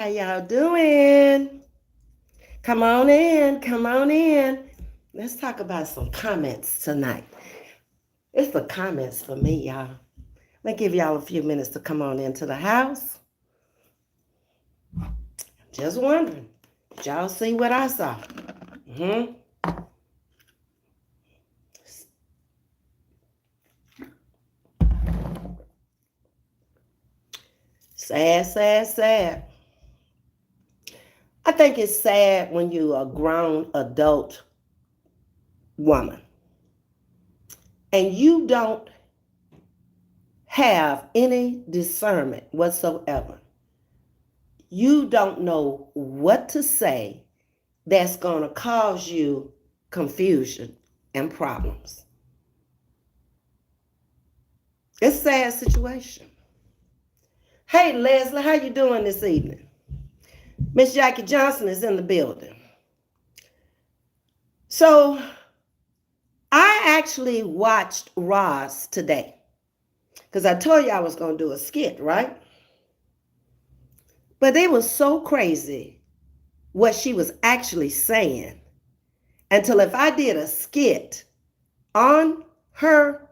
How y'all doing? Come on in, come on in. Let's talk about some comments tonight. It's the comments for me, y'all. Let me give y'all a few minutes to come on into the house. Just wondering, did y'all see what I saw? Mm-hmm. Sad, sad, sad. I think it's sad when you're a grown adult woman and you don't have any discernment whatsoever. You don't know what to say that's going to cause you confusion and problems. It's a sad situation. Hey, Leslie, how you doing this evening? Miss Jackie Johnson is in the building. So I actually watched Roz today because I told you I was going to do a skit, right? But it was so crazy what she was actually saying until if I did a skit on her,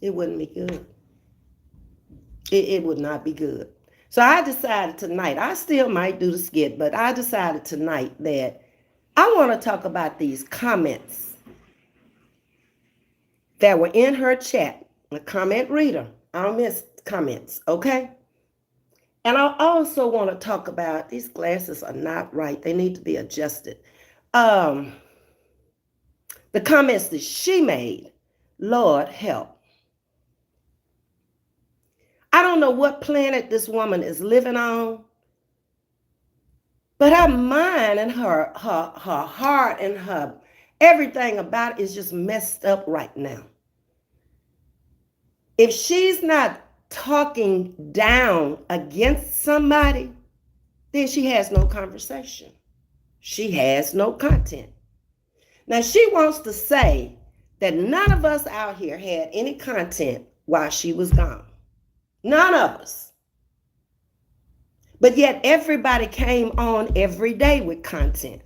it wouldn't be good. It would not be good. So I decided tonight, I still might do the skit, but I decided tonight that I want to talk about these comments that were in her chat. A comment reader. I don't miss comments, okay? And I also want to talk about, these glasses are not right. They need to be adjusted. The comments that she made. Lord help. I don't know what planet this woman is living on, but her mind and her heart and her everything about it is just messed up right now. If she's not talking down against somebody, then she has no conversation. She has no content. Now, she wants to say that none of us out here had any content while she was gone. None of us. But yet everybody came on every day with content.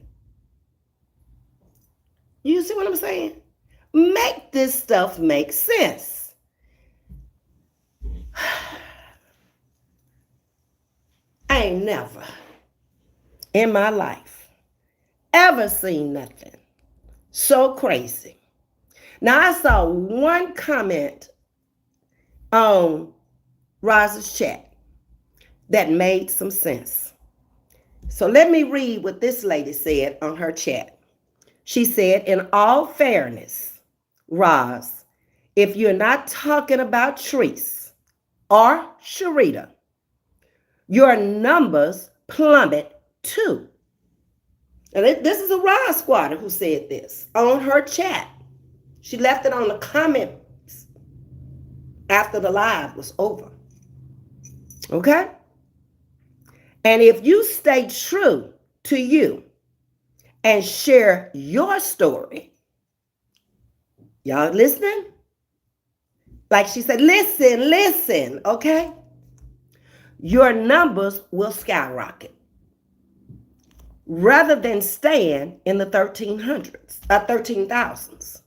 You see what I'm saying? Make this stuff make sense. I ain't never in my life ever seen nothing so crazy. Now, I saw one comment on Roz's chat that made some sense. So let me read what this lady said on her chat. She said, in all fairness, Roz, if you're not talking about Treese or Sharita, your numbers plummet too. And this is a Roz squatter who said this on her chat. She left it on the comments after the live was over. Okay? And if you stay true to you and share your story, y'all listening? Like she said, listen, okay? Your numbers will skyrocket rather than staying in the 13,000s.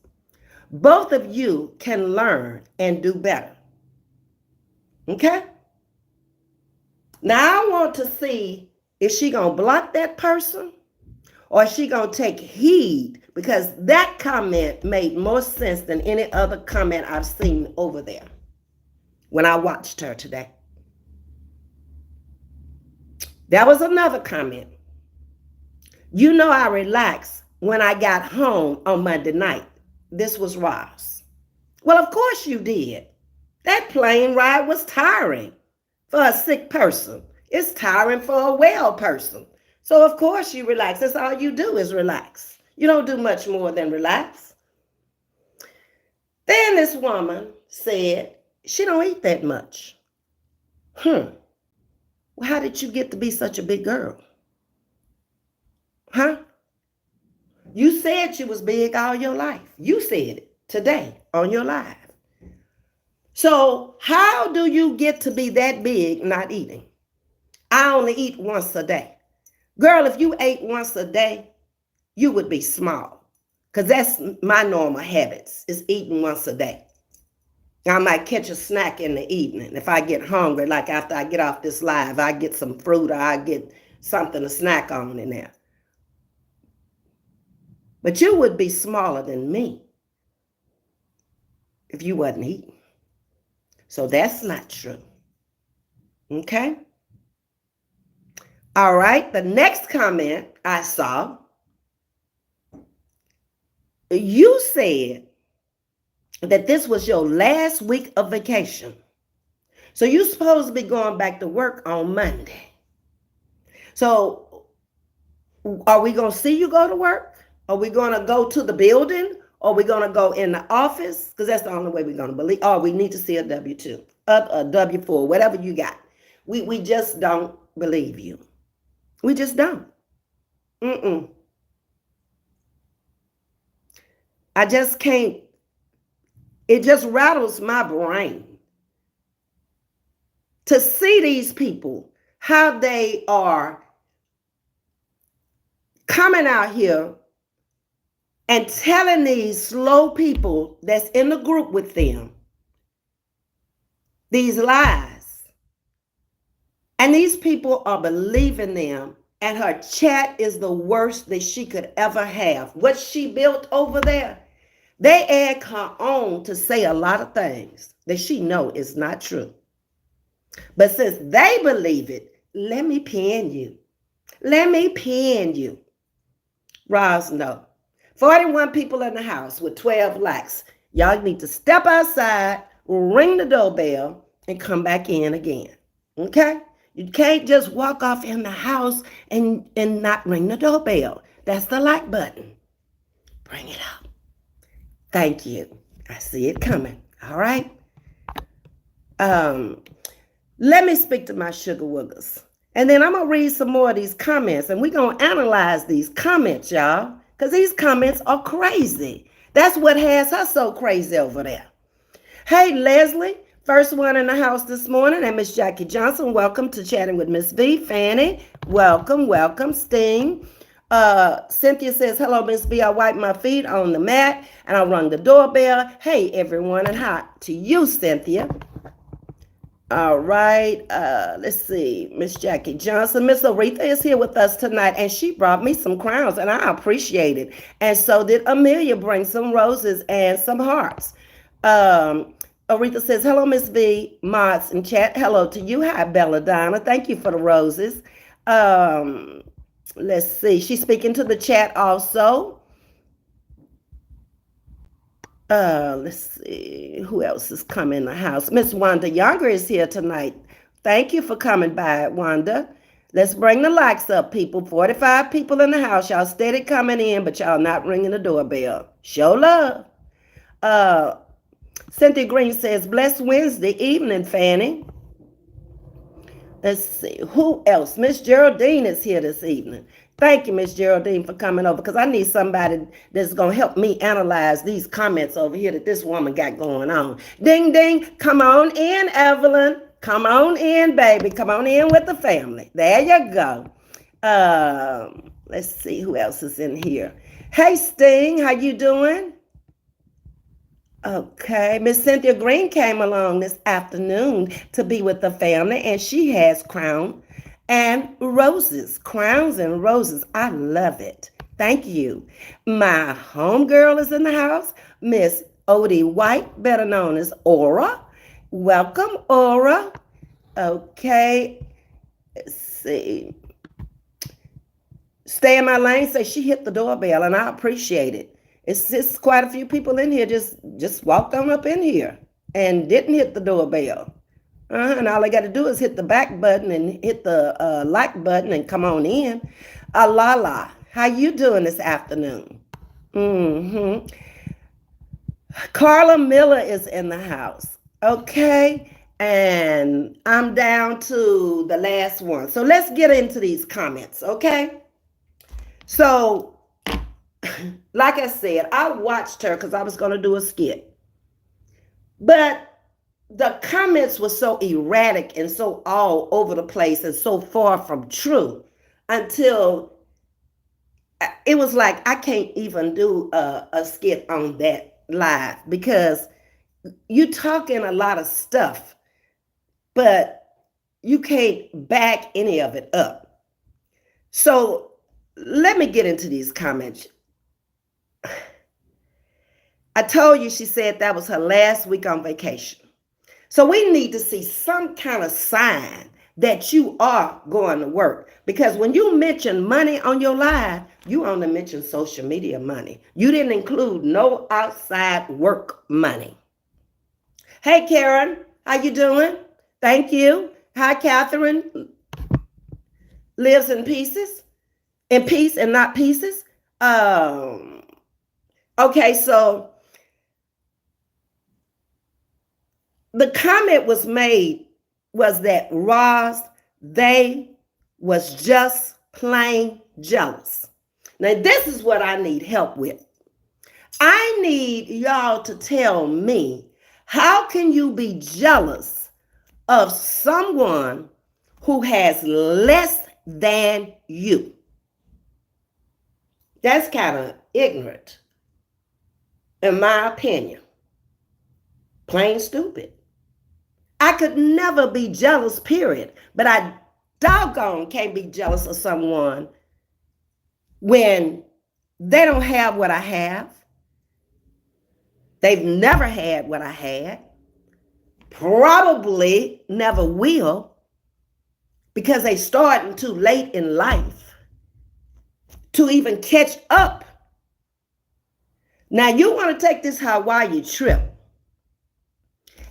Both of you can learn and do better. Okay? Now I want to see if she gonna block that person or is she gonna take heed, because that comment made more sense than any other comment I've seen over there when I watched her today. That was another comment. You know I relaxed when I got home on Monday night. This was Roz. Well, of course you did. That plane ride was tiring for a sick person. It's tiring for a well person. So of course you relax. That's all you do is relax. You don't do much more than relax. Then this woman said she don't eat that much. Well, how did you get to be such a big girl? Huh? You said you was big all your life. You said it today on your live. So how do you get to be that big not eating? I only eat once a day. Girl, if you ate once a day, you would be small. Because that's my normal habits, is eating once a day. I might catch a snack in the evening. If I get hungry, like after I get off this live, I get some fruit or I get something to snack on in there. But you would be smaller than me if you wasn't eating. So that's not true. Okay? All right. The next comment I saw, you said that this was your last week of vacation. So you're supposed to be going back to work on Monday. So are we going to see you go to work? Are we going to go to the building? Are we going to go in the office? Because that's the only way we're going to believe. Or we need to see a W-2, a W-4, whatever you got. We just don't believe you. We just don't. I just can't. It just rattles my brain to see these people, how they are coming out here and telling these slow people that's in the group with them these lies. And these people are believing them. And her chat is the worst that she could ever have. What she built over there, they add her on to say a lot of things that she know is not true. But since they believe it, let me pin you. Let me pin you. Roz, no. 41 people in the house with 12 likes. Y'all need to step outside, ring the doorbell, and come back in again. Okay? You can't just walk off in the house and not ring the doorbell. That's the like button. Bring it up. Thank you. I see it coming. All right? Let me speak to my sugar woogers. And then I'm going to read some more of these comments. And we're going to analyze these comments, y'all. Because these comments are crazy. That's what has her so crazy over there. Hey, Leslie. First one in the house this morning. And Miss Jackie Johnson. Welcome to Chatting with Ms.V. Fanny. Welcome, welcome. Sting. Cynthia says, hello, Ms.V. I wipe my feet on the mat and I rung the doorbell. Hey, everyone. And hi to you, Cynthia. All right, let's see. Miss Jackie Johnson. Miss Aretha is here with us tonight, and she brought me some crowns, and I appreciate it. And so did Amelia bring some roses and some hearts. Aretha says, hello, Miss V. Mods in chat. Hello to you. Hi, Belladonna. Thank you for the roses. Let's see. She's speaking to the chat also. Let's see who else is coming in the house. Miss Wanda Younger is here tonight. Thank you for coming by, Wanda. Let's bring the likes up, people. 45 people in the house. Y'all steady coming in, but y'all not ringing the doorbell. Show love. Cynthia Green says, blessed Wednesday evening, Fanny. Let's see. Who else? Miss Geraldine is here this evening. Thank you, Miss Geraldine, for coming over, because I need somebody that's going to help me analyze these comments over here that this woman got going on. Ding, ding. Come on in, Evelyn. Come on in, baby. Come on in with the family. There you go. Let's see who else is in here. Hey, Sting. How you doing? Okay, Miss Cynthia Green came along this afternoon to be with the family, and she has crown and roses, crowns and roses. I love it. Thank you. My homegirl is in the house, Miss Odie White, better known as Aura. Welcome, Aura. Okay, let's see. Stay in my lane says she hit the doorbell, and I appreciate it. It's just quite a few people in here just walked on up in here and didn't hit the doorbell. And all they got to do is hit the back button and hit the like button and come on in. Alala, how you doing this afternoon? Carla Miller is in the house. Okay, and I'm down to the last one. So let's get into these comments, okay? So, like I said, I watched her because I was going to do a skit. But the comments were so erratic and so all over the place and so far from true until it was like I can't even do a skit on that live because you talking a lot of stuff, but you can't back any of it up. So let me get into these comments. I told you she said that was her last week on vacation. So we need to see some kind of sign that you are going to work. Because when you mention money on your live, you only mention social media money. You didn't include no outside work money. Hey, Karen, how you doing? Thank you. Hi, Catherine. Lives in pieces, in peace and not pieces. Okay, so the comment was made was that Roz, they was just plain jealous. Now, this is what I need help with. I need y'all to tell me, how can you be jealous of someone who has less than you? That's kind of ignorant, in my opinion. Plain stupid. I could never be jealous, period. But I doggone can't be jealous of someone when they don't have what I have. They've never had what I had. Probably never will, because they starting too late in life to even catch up. Now you want to take this Hawaii trip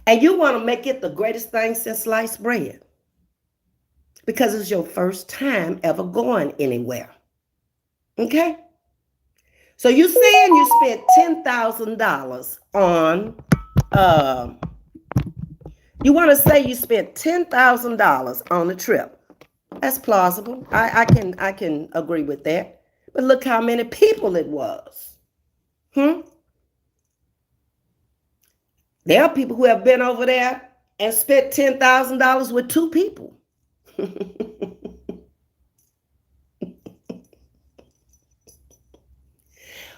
and you want to make it the greatest thing since sliced bread because it's your first time ever going anywhere. Okay? So you saying you spent $10,000 on, you want to say you spent $10,000 on the trip. That's plausible. I can agree with that. But look how many people it was. There are people who have been over there and spent $10,000 with two people.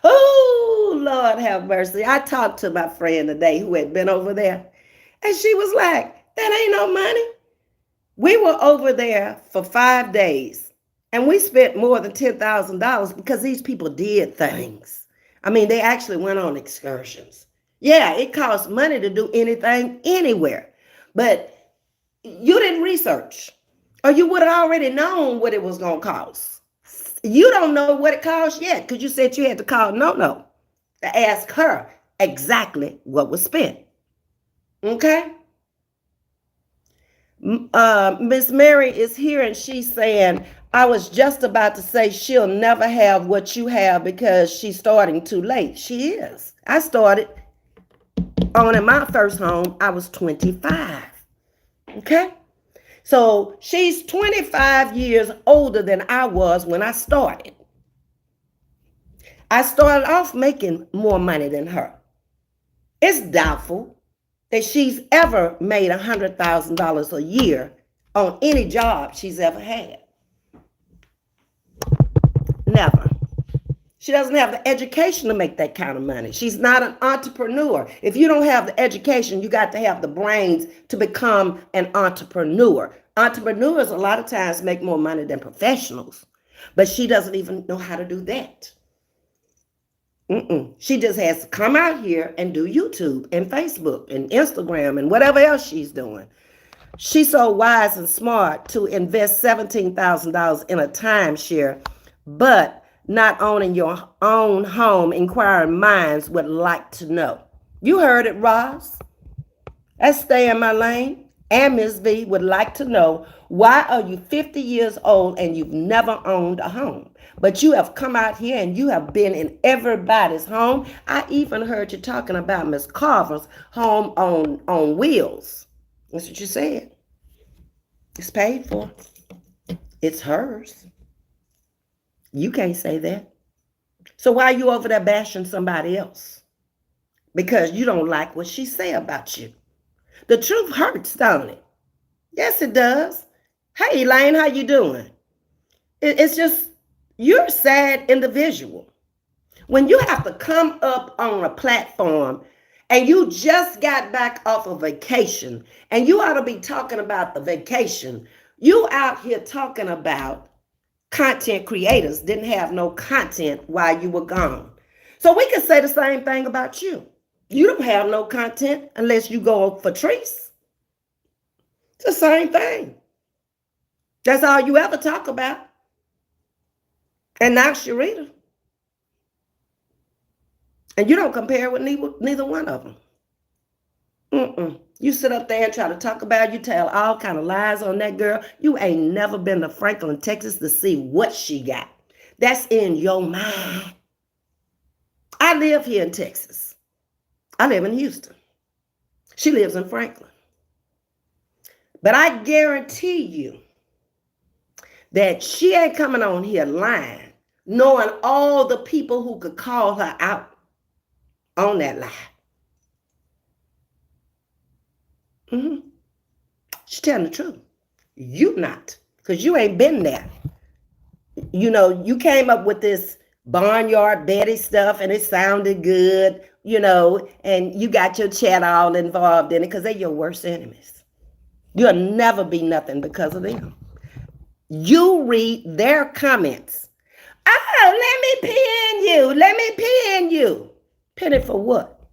Oh, Lord have mercy. I talked to my friend today who had been over there, and she was like, that ain't no money. We were over there for 5 days, and we spent more than $10,000 because these people did things. I mean, they actually went on excursions. Yeah, it costs money to do anything anywhere, but you didn't research, or you would have already known what it was going to cost. You don't know what it costs yet because you said you had to call No to ask her exactly what was spent. Okay? Miss Mary is here and she's saying, I was just about to say she'll never have what you have because she's starting too late. She is. I started owning my first home. I was 25. Okay? So she's 25 years older than I was when I started. I started off making more money than her. It's doubtful that she's ever made $100,000 a year on any job she's ever had. Never. She doesn't have the education to make that kind of money. She's not an entrepreneur. If you don't have the education, you got to have the brains to become an entrepreneur. Entrepreneurs a lot of times make more money than professionals, but she doesn't even know how to do that. She just has to come out here and do YouTube and Facebook and Instagram and whatever else she's doing. She's so wise and smart to invest $17,000 in a timeshare, but not owning your own home. Inquiring minds would like to know. You heard it, Roz. Let's stay in my lane. And Ms.V would like to know, why are you 50 years old and you've never owned a home? But you have come out here and you have been in everybody's home. I even heard you talking about Miss Carver's home on wheels. That's what you said. It's paid for. It's hers. You can't say that. So why are you over there bashing somebody else? Because you don't like what she say about you. The truth hurts, don't it? Yes, it does. Hey, Elaine, how you doing? It's just, you're a sad individual. When you have to come up on a platform and you just got back off a vacation and you ought to be talking about the vacation, you out here talking about content creators didn't have no content while you were gone. So we can say the same thing about you. You don't have no content unless you go for Treese. It's the same thing. That's all you ever talk about. And now Sharita. And you don't compare with neither one of them. You sit up there and try to talk about, you tell all kind of lies on that girl. You ain't never been to Franklin, Texas to see what she got. That's in your mind. I live here in Texas. I live in Houston. She lives in Franklin. But I guarantee you that she ain't coming on here lying, knowing all the people who could call her out on that lie. She's telling the truth. You not, because you ain't been there. You know, you came up with this Barnyard Betty stuff and it sounded good, you know, and you got your chat all involved in it because they're your worst enemies. You'll never be nothing because of them. You read their comments. Oh, let me pin you. Let me pin you. Pin it for what?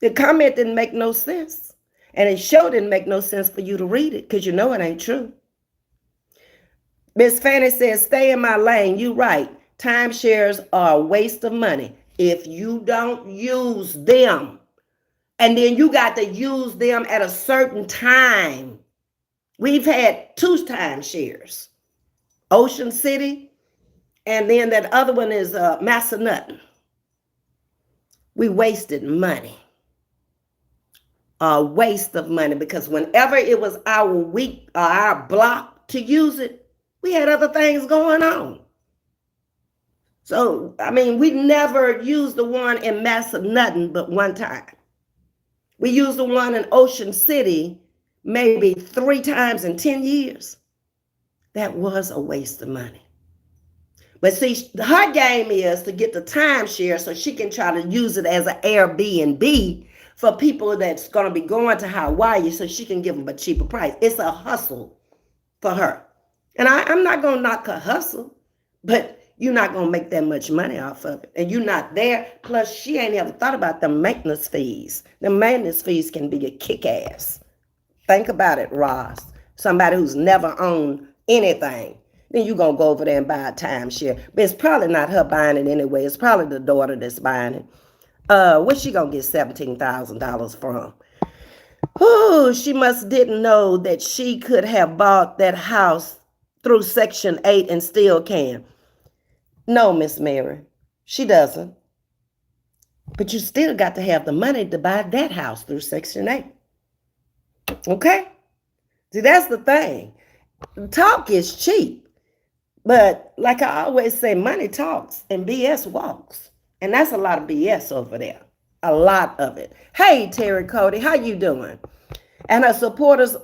The comment didn't make no sense. And it sure didn't make no sense for you to read it because you know it ain't true. Miss Fanny says, stay in my lane. You right. Timeshares are a waste of money if you don't use them. And then you got to use them at a certain time. We've had 2 timeshares. Ocean City, and then that other one is Massanutten. We wasted money. A waste of money because whenever it was our week or our block to use it, we had other things going on. So, I mean, we never used the one in Massanutten but one time. We used the one in Ocean City maybe 3 times in 10 years. That was a waste of money. But see, her game is to get the timeshare so she can try to use it as an Airbnb for people that's going to be going to Hawaii so she can give them a cheaper price. It's a hustle for her. And I'm not going to knock her hustle, but you're not going to make that much money off of it. And you're not there. Plus, she ain't ever thought about the maintenance fees. The maintenance fees can be a kick-ass. Think about it, Ross. Somebody who's never owned anything. Then you're going to go over there and buy a timeshare. But it's probably not her buying it anyway. It's probably the daughter that's buying it. Where's she going to get $17,000 from? Oh, she must didn't know that she could have bought that house through Section 8 and still can. No, Miss Mary, she doesn't. But you still got to have the money to buy that house through Section 8. Okay? See, that's the thing. Talk is cheap. But like I always say, money talks and BS walks. And that's a lot of BS over there. A lot of it. Hey, Terry Cody, how you doing? And her supporters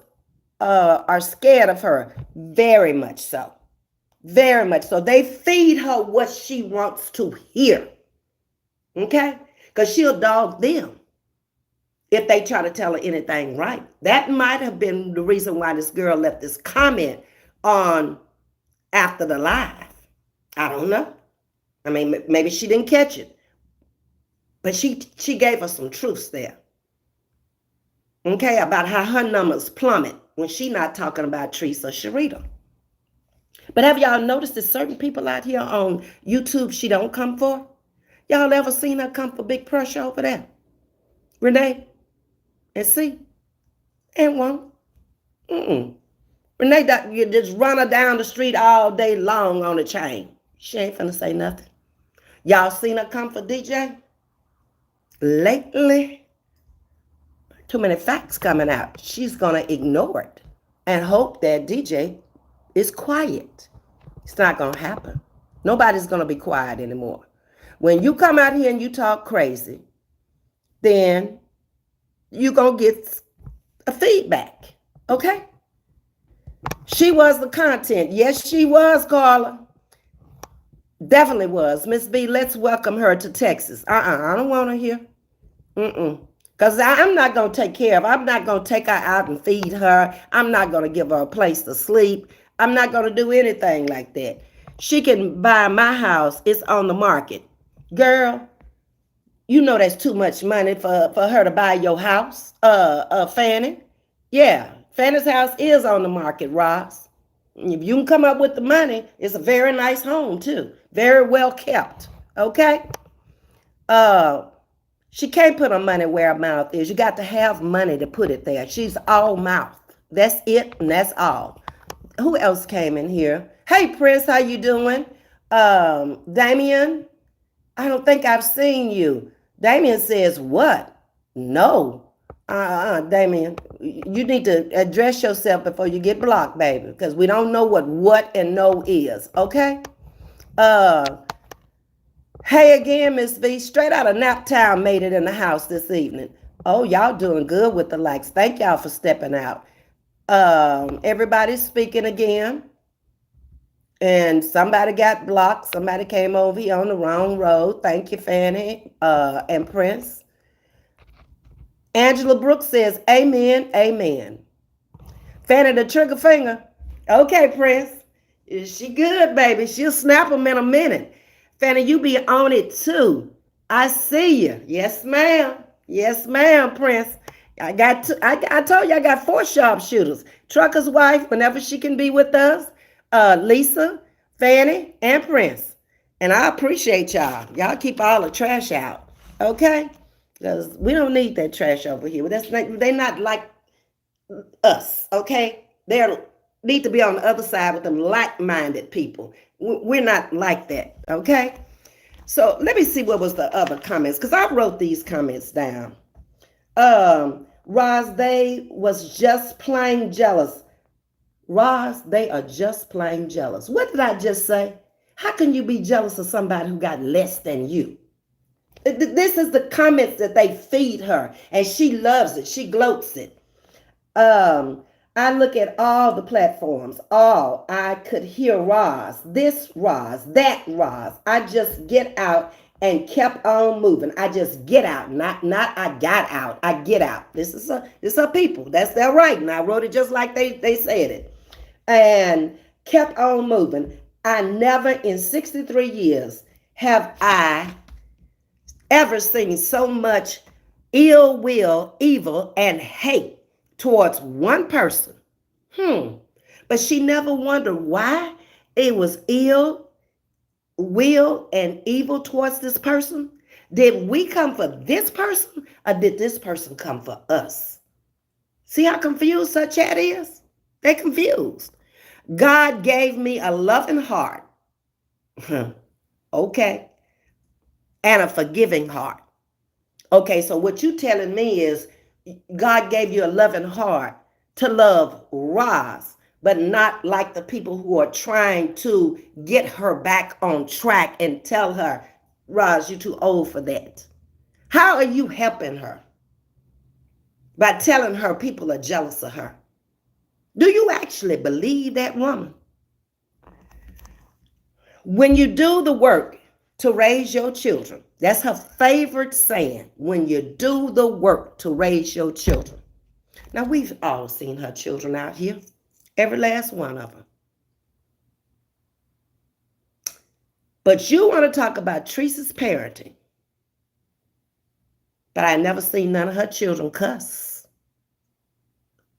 are scared of her. Very much so. Very much so. They feed her what she wants to hear. Okay? Because she'll dog them if they try to tell her anything right. That might have been the reason why this girl left this comment on after the live. I don't know. I mean, maybe she didn't catch it. But she gave us some truths there. Okay, about how her numbers plummet when she not talking about Treese or Sharita. But have y'all noticed that certain people out here on YouTube she don't come for? Y'all ever seen her come for Big Pressure over there? Renee? And see? And won't. Renee, you just run her down the street all day long on a chain. She ain't finna say nothing. Y'all seen her come for DJ? Lately, too many facts coming out. She's gonna ignore it and hope that DJ is quiet. It's not gonna happen. Nobody's gonna be quiet anymore. When you come out here and you talk crazy, then you're gonna get a feedback. Okay? She was the content. Yes, she was, Carla. Definitely was. Ms.V, let's welcome her to Texas. I don't want her here. Because I'm not going to take care of her. I'm not going to take her out and feed her. I'm not going to give her a place to sleep. I'm not going to do anything like that. She can buy my house. It's on the market. Girl, you know that's too much money for her to buy your house, Fanny. Yeah, Fanny's house is on the market, Ross. If you can come up with the money, it's a very nice home too. Very well kept. Okay? She can't put her money where her mouth is. You got to have money to put it there. She's all mouth. That's it and that's all. Who else came in here? Hey, Prince, how you doing? Damien, I don't think I've seen you. Damien says, what? No. Damien, you need to address yourself before you get blocked, baby, because we don't know what and no is, okay? Hey again, Ms.V, straight out of Naptown made it in the house this evening. Oh, y'all doing good with the likes. Thank y'all for stepping out. Everybody's speaking again. And somebody got blocked. Somebody came over here on the wrong road. Thank you, Fanny and Prince. Angela Brooks says, amen, amen. Fanny the trigger finger. Okay, Prince. She good, baby. She'll snap them in a minute. Fanny, you be on it too. I see you. Yes, ma'am. Yes, ma'am, Prince. I told you I got 4 sharpshooters. Trucker's wife, whenever she can be with us. Lisa, Fanny, and Prince. And I appreciate y'all. Y'all keep all the trash out. Okay? Because we don't need that trash over here. They're not like us. Okay? They need to be on the other side with them like-minded people. We're not like that. Okay? So let me see what was the other comments. Because I wrote these comments down. Roz, they was just plain jealous. Roz, they are just plain jealous. What did I just say? How can you be jealous of somebody who got less than you? This is the comments that they feed her, and she loves it. She gloats it. I look at all the platforms. All I could hear Roz, this Roz, that Roz. I just get out and kept on moving. I just get out, not I got out. I get out. This is a people. That's their right. And I wrote it just like they said it. And kept on moving. I never in 63 years have I ever seen so much ill will, evil, and hate towards one person. But she never wondered why it was ill will and evil towards this person. Did we come for this person or did this person come for us? See how confused her chat is? They're confused. God gave me a loving heart. Okay. And a forgiving heart. Okay, so what you telling me is God gave you a loving heart to love Roz, but not like the people who are trying to get her back on track and tell her, Roz, you're too old for that. How are you helping her? By telling her people are jealous of her. Do you actually believe that woman? When you do the work to raise your children, that's her favorite saying, when you do the work to raise your children. Now, we've all seen her children out here, every last one of them. But you want to talk about Teresa's parenting. But I never seen none of her children cuss.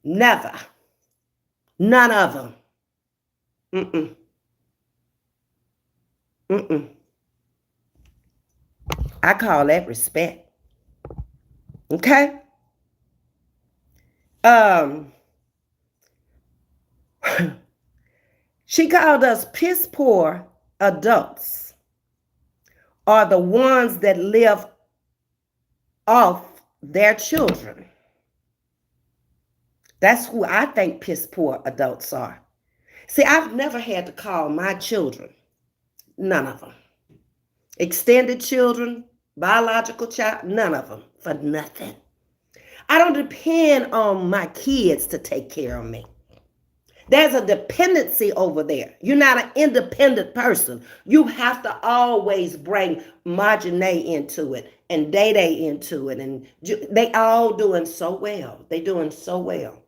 Never. None of them. I call that respect. Okay? She called us piss poor adults are the ones that live off their children. That's who I think piss poor adults are. See, I've never had to call my children, none of them. Extended children, biological child, none of them, for nothing. I don't depend on my kids to take care of me. There's a dependency over there. You're not an independent person. You have to always bring Marjane into it and Day Day into it. And they all doing so well. They doing so well.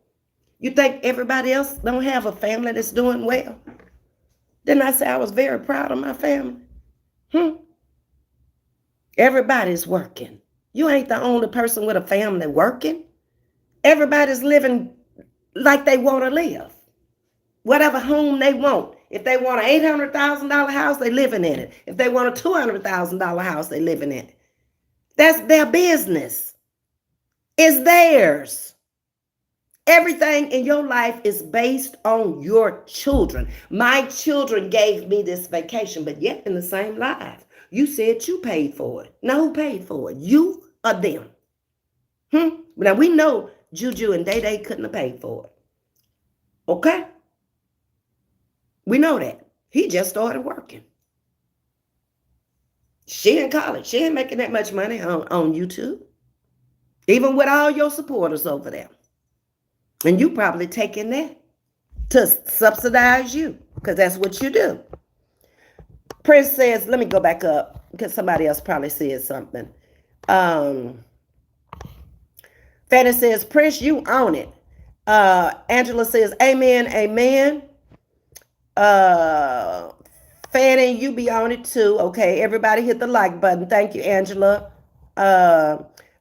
You think everybody else don't have a family that's doing well? Didn't I say I was very proud of my family? Everybody's working. You ain't the only person with a family working. Everybody's living like they want to live. Whatever home they want. If they want an $800,000 house, they living in it. If they want a $200,000 house, they living in it. That's their business. It's theirs. Everything in your life is based on your children. My children gave me this vacation, but yet in the same life, you said you paid for it. Now who paid for it? You or them? Now we know Juju and Day Day couldn't have paid for it. Okay? We know that. He just started working. She in college. She ain't making that much money on YouTube. Even with all your supporters over there. And you probably taking that to subsidize you, because that's what you do. Prince says, let me go back up because somebody else probably said something. Fanny says, Prince, you own it. Angela says, amen, amen. Fanny, you be on it too. Okay, everybody hit the like button. Thank you, Angela.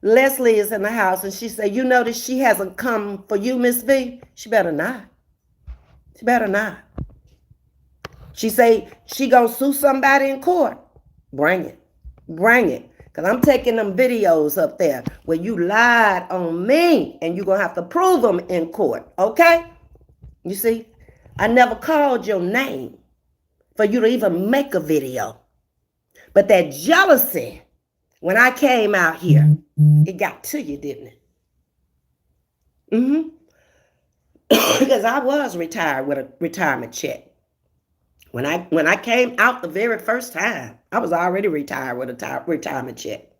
Leslie is in the house and she said, you notice she hasn't come for you, Miss V? She better not. She better not. She say she gonna sue somebody in court. Bring it. Bring it. Because I'm taking them videos up there where you lied on me and you're gonna have to prove them in court. Okay? You see? I never called your name for you to even make a video. But that jealousy, when I came out here, it got to you, didn't it? Because I was retired with a retirement check. When I came out the very first time, I was already retired with a retirement check.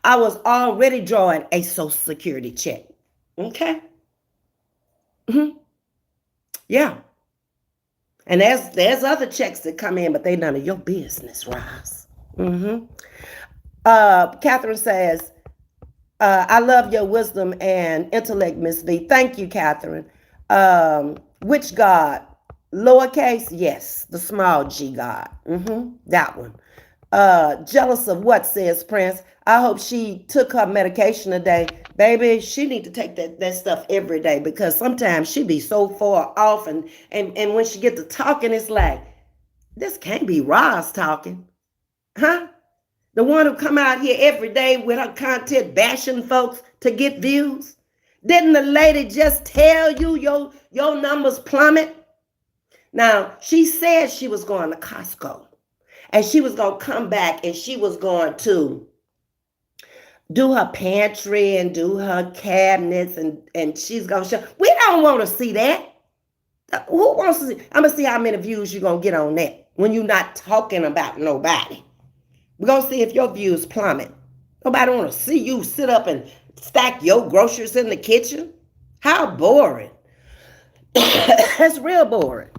I was already drawing a Social Security check. Okay? Yeah. And there's other checks that come in, but they none of your business, Roz. Catherine says, I love your wisdom and intellect, Ms. V. Thank you, Catherine. Which God? Lowercase? Yes. The small G God. That one. Jealous of what, says Prince? I hope she took her medication today. Baby, she need to take that stuff every day, because sometimes she be so far off and when she get to talking, it's like, this can't be Roz talking. Huh? The one who come out here every day with her content bashing folks to get views. Didn't the lady just tell you your numbers plummet? Now, she said she was going to Costco and she was going to come back and she was going to do her pantry and do her cabinets and she's going to show. We don't want to see that. Who wants to see? I'm going to see how many views you're going to get on that when you're not talking about nobody. We're going to see if your views plummet. Nobody want to see you sit up and stack your groceries in the kitchen. How boring. That's real boring.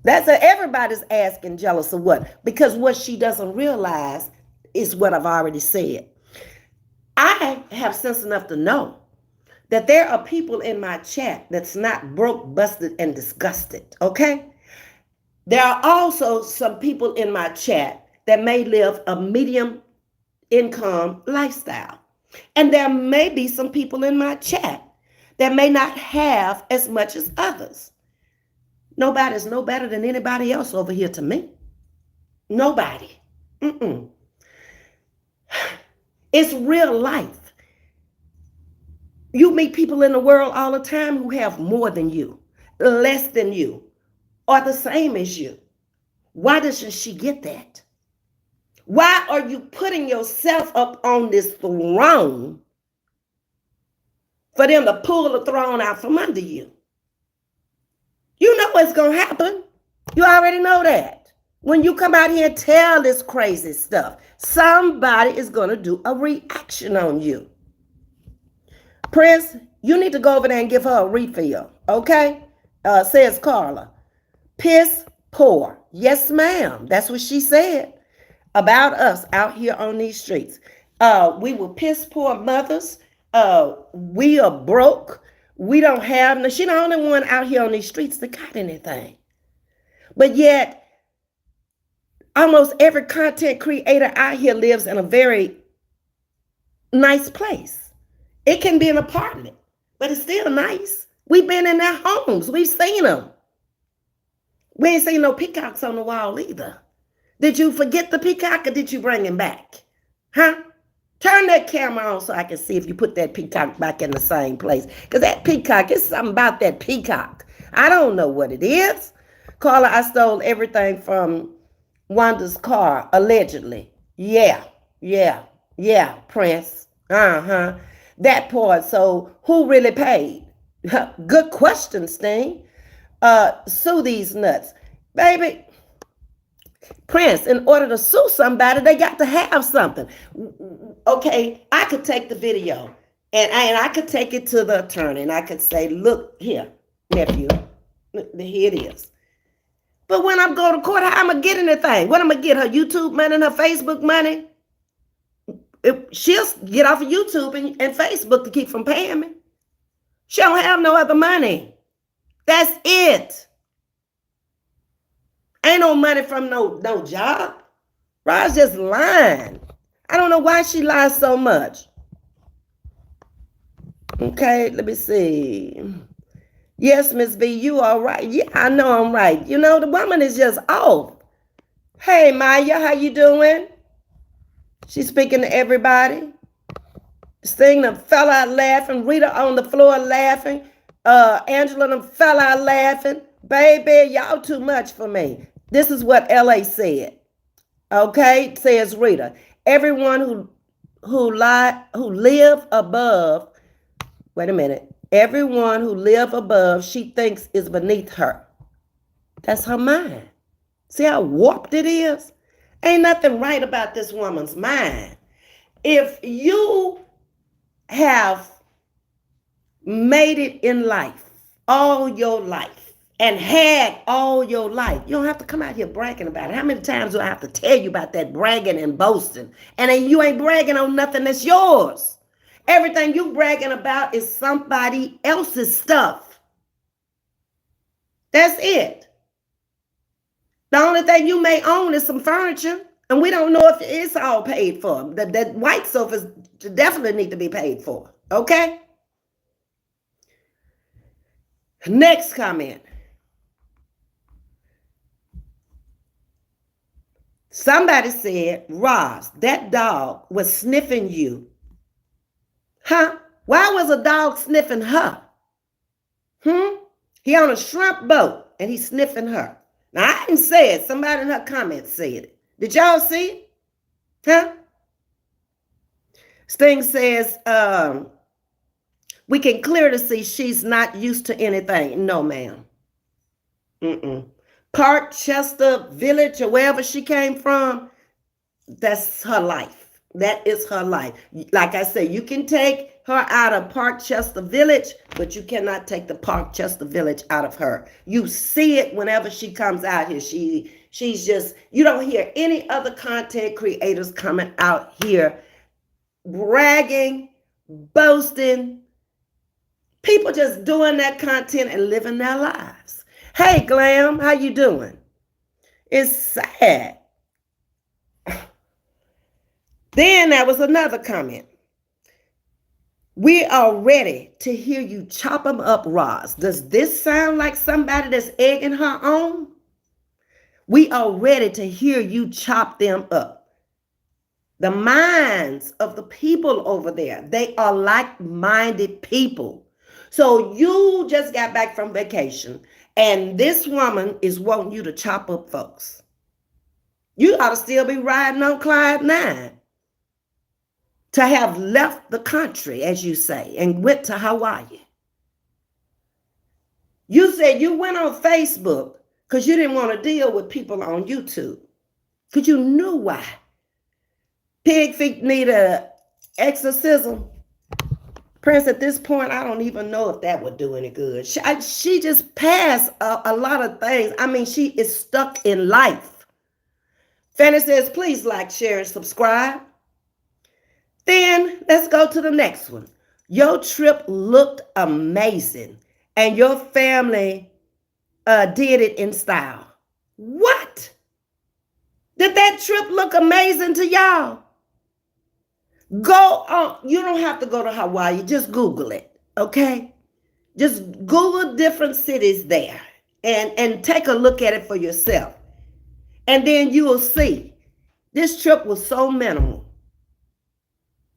Everybody's asking jealous of what? Because what she doesn't realize is what I've already said. I have sense enough to know that there are people in my chat that's not broke, busted, and disgusted, okay? There are also some people in my chat that may live a medium income lifestyle. And there may be some people in my chat that may not have as much as others. Nobody's no better than anybody else over here to me. Nobody. It's real life. You meet people in the world all the time who have more than you, less than you, or the same as you. Why doesn't she get that? Why are you putting yourself up on this throne for them to pull the throne out from under you? You know what's going to happen. You already know that. When you come out here and tell this crazy stuff, somebody is going to do a reaction on you. Prince, you need to go over there and give her a refill, okay? Says Carla. Piss poor. Yes, ma'am. That's what she said about us out here on these streets. We were piss poor mothers. We are broke. We don't have no. She the only one out here on these streets that got anything. But yet, almost every content creator out here lives in a very nice place. It can be an apartment, but it's still nice. We've been in their homes. We've seen them. We ain't seen no peacocks on the wall either. Did you forget the peacock or did you bring him back? Huh? Turn that camera on so I can see if you put that peacock back in the same place. Because that peacock, it's something about that peacock. I don't know what it is. Carla, I stole everything from Wanda's car, allegedly. Yeah, Prince. That part. So who really paid? Good question, Sting. Sue these nuts. Baby, Prince, in order to sue somebody, they got to have something. Okay, I could take the video and I could take it to the attorney and I could say, look here, nephew, here it is. But when I go to court, how am I getting anything? What am I get? Her YouTube money and her Facebook money? She'll get off of YouTube and Facebook to keep from paying me. She don't have no other money. That's it. Ain't no money from no job. Rod's just lying. I don't know why she lies so much. Okay, let me see. Yes, Ms.V, you are right. Yeah, I know I'm right. You know, the woman is just off. Hey, Maya, how you doing? She's speaking to everybody. Sting them fell out laughing. Rita on the floor laughing. Angela them fell out laughing. Baby, y'all too much for me. This is what LA said. Okay, says Rita. Everyone who live above, wait a minute. Everyone who live above, she thinks is beneath her. That's her mind. See how warped it is? Ain't nothing right about this woman's mind. If you have made it in life, all your life, and had all your life, you don't have to come out here bragging about it. How many times do I have to tell you about that bragging and boasting? And then you ain't bragging on nothing that's yours. Everything you bragging about is somebody else's stuff. That's it. The only thing you may own is some furniture, and we don't know if it's all paid for. That white sofas definitely need to be paid for, okay? Next comment. Somebody said, Roz, that dog was sniffing you. Huh? Why was a dog sniffing her? He on a shrimp boat and he's sniffing her. Now, I didn't say it. Somebody in her comments said it. Did y'all see it? Huh? Sting says, we can clearly see she's not used to anything. No, ma'am. Parkchester Village or wherever she came from, that's her life. That is her life. Like I said, you can take her out of Parkchester Village, but you cannot take the Parkchester Village out of her. You see it whenever she comes out here. She's just, you don't hear any other content creators coming out here bragging, boasting. People just doing that content and living their lives. Hey, Glam, how you doing? It's sad. Then there was another comment. We are ready to hear you chop them up, Roz. Does this sound like somebody that's egging her on? We are ready to hear you chop them up. The minds of the people over there, they are like-minded people. So you just got back from vacation, and this woman is wanting you to chop up folks. You ought to still be riding on Clyde 9. To have left the country, as you say, and went to Hawaii. You said you went on Facebook because you didn't want to deal with people on YouTube. Because you knew why. Pig feet need an exorcism. Prince, at this point, I don't even know if that would do any good. She just passed a lot of things. I mean, she is stuck in life. Fanny says, please like, share, and subscribe. Then let's go to the next one. Your trip looked amazing, and your family did it in style. What? Did that trip look amazing to y'all? Go on. You don't have to go to Hawaii. Just Google it, okay? Just Google different cities there and take a look at it for yourself. And then you will see this trip was so minimal.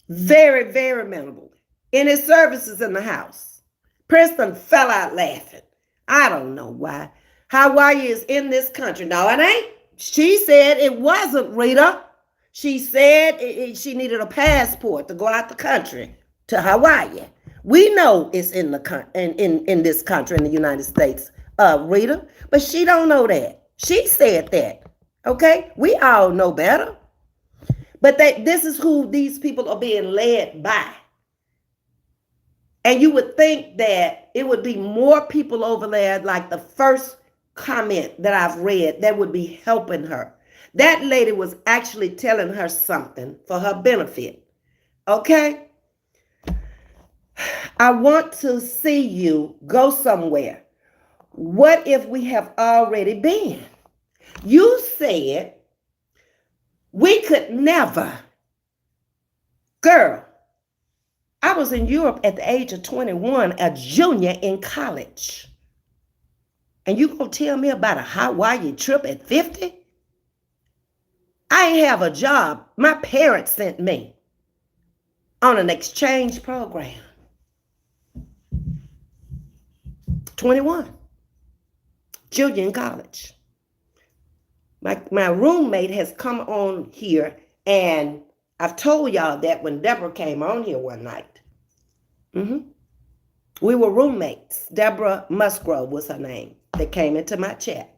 Very, very minimal. In his services in the house. Princeton fell out laughing. I don't know why. Hawaii is in this country. No, it ain't. She said it wasn't, Rita. She said she needed a passport to go out the country to Hawaii. We know it's in this country, in the United States, Rita, but she don't know that. She said that, okay? We all know better. But this is who these people are being led by. And you would think that it would be more people over there, like the first comment that I've read, that would be helping her. That lady was actually telling her something for her benefit. Okay? I want to see you go somewhere. What if we have already been? You said we could never. Girl, I was in Europe at the age of 21, a junior in college. And you gonna tell me about a Hawaii trip at 50? I ain't have a job. My parents sent me on an exchange program. 21. Junior in college. My roommate has come on here, and I've told y'all that when Deborah came on here one night. We were roommates. Deborah Musgrove was her name that came into my chat.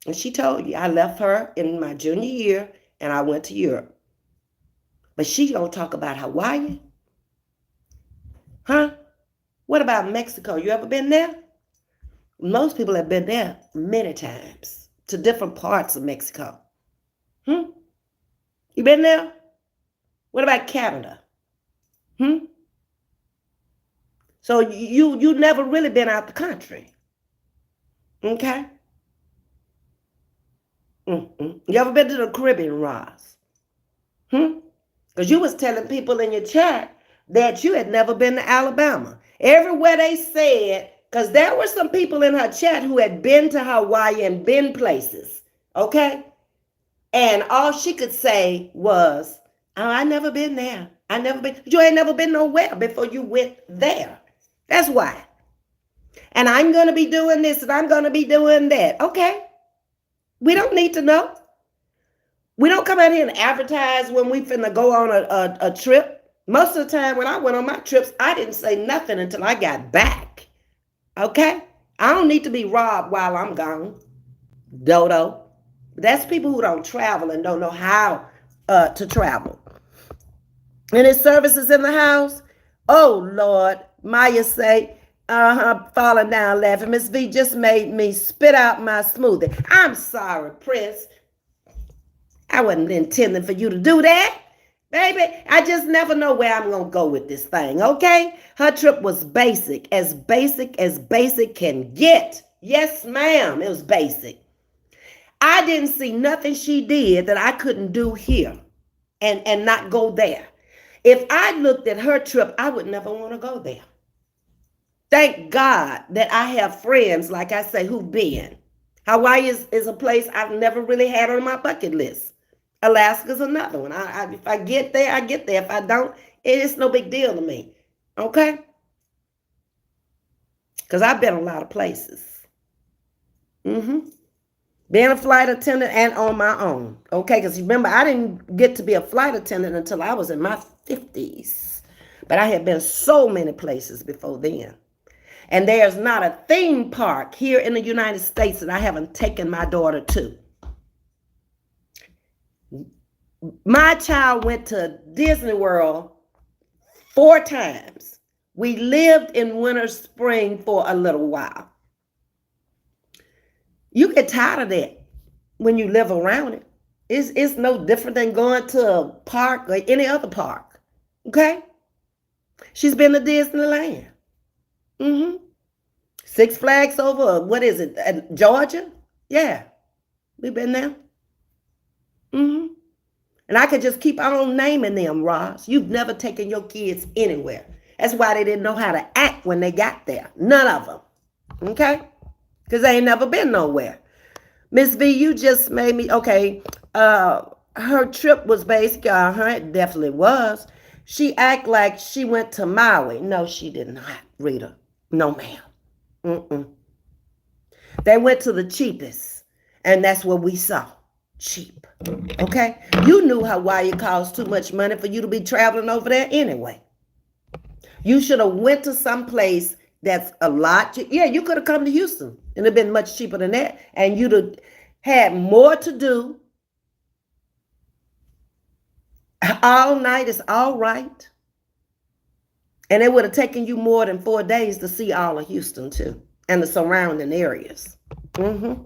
And she told you, I left her in my junior year and I went to Europe. But she don't talk about Hawaii. Huh? What about Mexico? You ever been there? Most people have been there many times to different parts of Mexico. You been there? What about Canada? So you never really been out the country. Okay? You ever been to the Caribbean, Roz? Because you was telling people in your chat that you had never been to Alabama. Everywhere they said, because there were some people in her chat who had been to Hawaii and been places, okay? And all she could say was, oh, I never been there. You ain't never been nowhere before you went there. That's why. And I'm going to be doing this and I'm going to be doing that. Okay. We don't need to know. We don't come out here and advertise when we finna go on a trip. Most of the time when I went on my trips, I didn't say nothing until I got back. Okay? I don't need to be robbed while I'm gone. Dodo. That's people who don't travel and don't know how to travel. And his services in the house. Oh, Lord. Maya say, falling down laughing. Ms.V just made me spit out my smoothie. I'm sorry, Prince. I wasn't intending for you to do that. Baby, I just never know where I'm going to go with this thing, okay? Her trip was basic as basic can get. Yes, ma'am, it was basic. I didn't see nothing she did that I couldn't do here and not go there. If I looked at her trip, I would never want to go there. Thank God that I have friends, like I say, who've been. Hawaii is a place I've never really had on my bucket list. Alaska's another one. If I get there, I get there. If I don't, it's no big deal to me. Okay? Because I've been a lot of places. Being a flight attendant and on my own. Okay? Because remember, I didn't get to be a flight attendant until I was in my 50s. But I had been so many places before then. And there's not a theme park here in the United States that I haven't taken my daughter to. My child went to Disney World 4 times. We lived in winter, spring for a little while. You get tired of that when you live around it. It's no different than going to a park or any other park. Okay? She's been to Disneyland. Mm-hmm. Six Flags over, what is it, Georgia? Yeah, we've been there. Mm-hmm. And I could just keep on naming them, Ross. You've never taken your kids anywhere. That's why they didn't know how to act when they got there. None of them. Okay? Because they ain't never been nowhere. Ms.V, you just made me, okay, her trip was basically, it definitely was. She act like she went to Maui. No, she did not, Rita. No, ma'am. Mm-mm. They went to the cheapest, and that's what we saw. Cheap. Okay? You knew Hawaii cost too much money for you to be traveling over there anyway. You should have went to some place that's a lot. Yeah, you could have come to Houston and it'd been much cheaper than that. And you'd have had more to do. All night is all right. And it would have taken you more than 4 days to see all of Houston too. And the surrounding areas. Mm-hmm.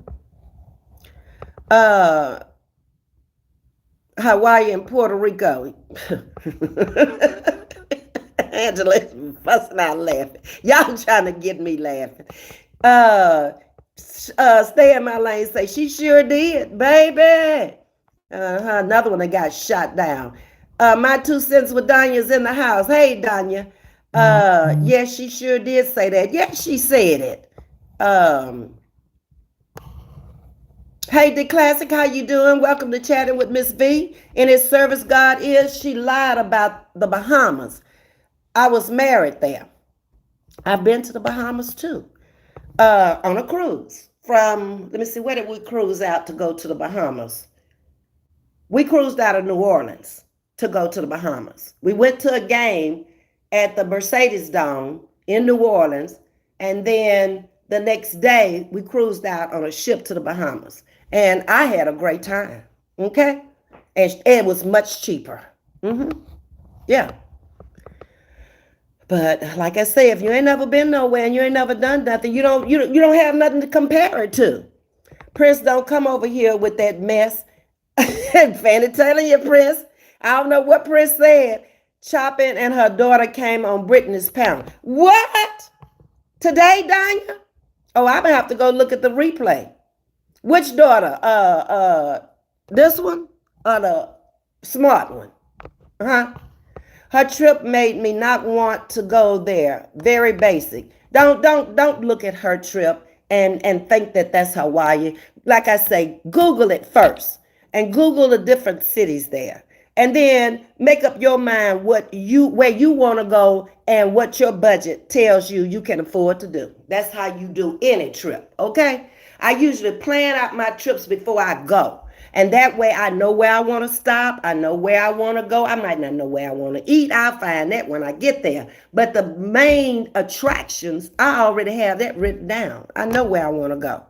Hawaii and Puerto Rico. Angela's busting out laughing. Y'all trying to get me laughing. Stay in my lane say, she sure did, baby. Another one that got shot down. My 2 cents with Danya's in the house. Hey, Danya. Yes, she sure did say that. Yes, she said it. Hey, the classic, how you doing? Welcome to Chatting with Ms.V. In his service, God is. She lied about the Bahamas. I was married there. I've been to the Bahamas too, on a cruise from, let me see, where did we cruise out to go to the Bahamas? We cruised out of New Orleans to go to the Bahamas. We went to a game at the Mercedes Dome in New Orleans, and then the next day we cruised out on a ship to the Bahamas. And I had a great time, okay? And it was much cheaper. Mm-hmm. Yeah. But like I say, if you ain't never been nowhere and you ain't never done nothing, you don't have nothing to compare it to. Prince, don't come over here with that mess. Fanny telling you, Prince. I don't know what Prince said. Chopping and her daughter came on Britney's panel. What? Today, Danya? Oh, I'm gonna have to go look at the replay. Which daughter? This one or the smart one? Huh? Her trip made me not want to go there. Very basic. Don't look at her trip and think that that's Hawaii. Like I say, Google it first and Google the different cities there. And then make up your mind where you want to go and what your budget tells you can afford to do. That's how you do any trip, okay? I usually plan out my trips before I go. And that way I know where I want to stop. I know where I want to go. I might not know where I want to eat. I'll find that when I get there. But the main attractions, I already have that written down. I know where I want to go.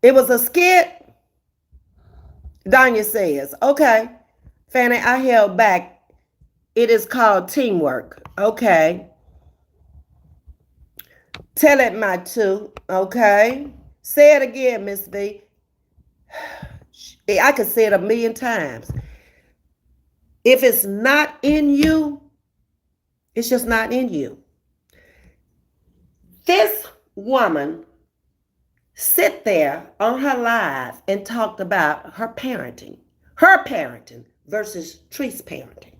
It was a skit. Danya says, okay, Fanny, I held back. It is called teamwork. Okay. Tell it, my 2. Okay. Say it again, Ms.V. I could say it 1,000,000 times. If it's not in you, it's just not in you. This woman sit there on her live and talked about her parenting versus Tree's parenting.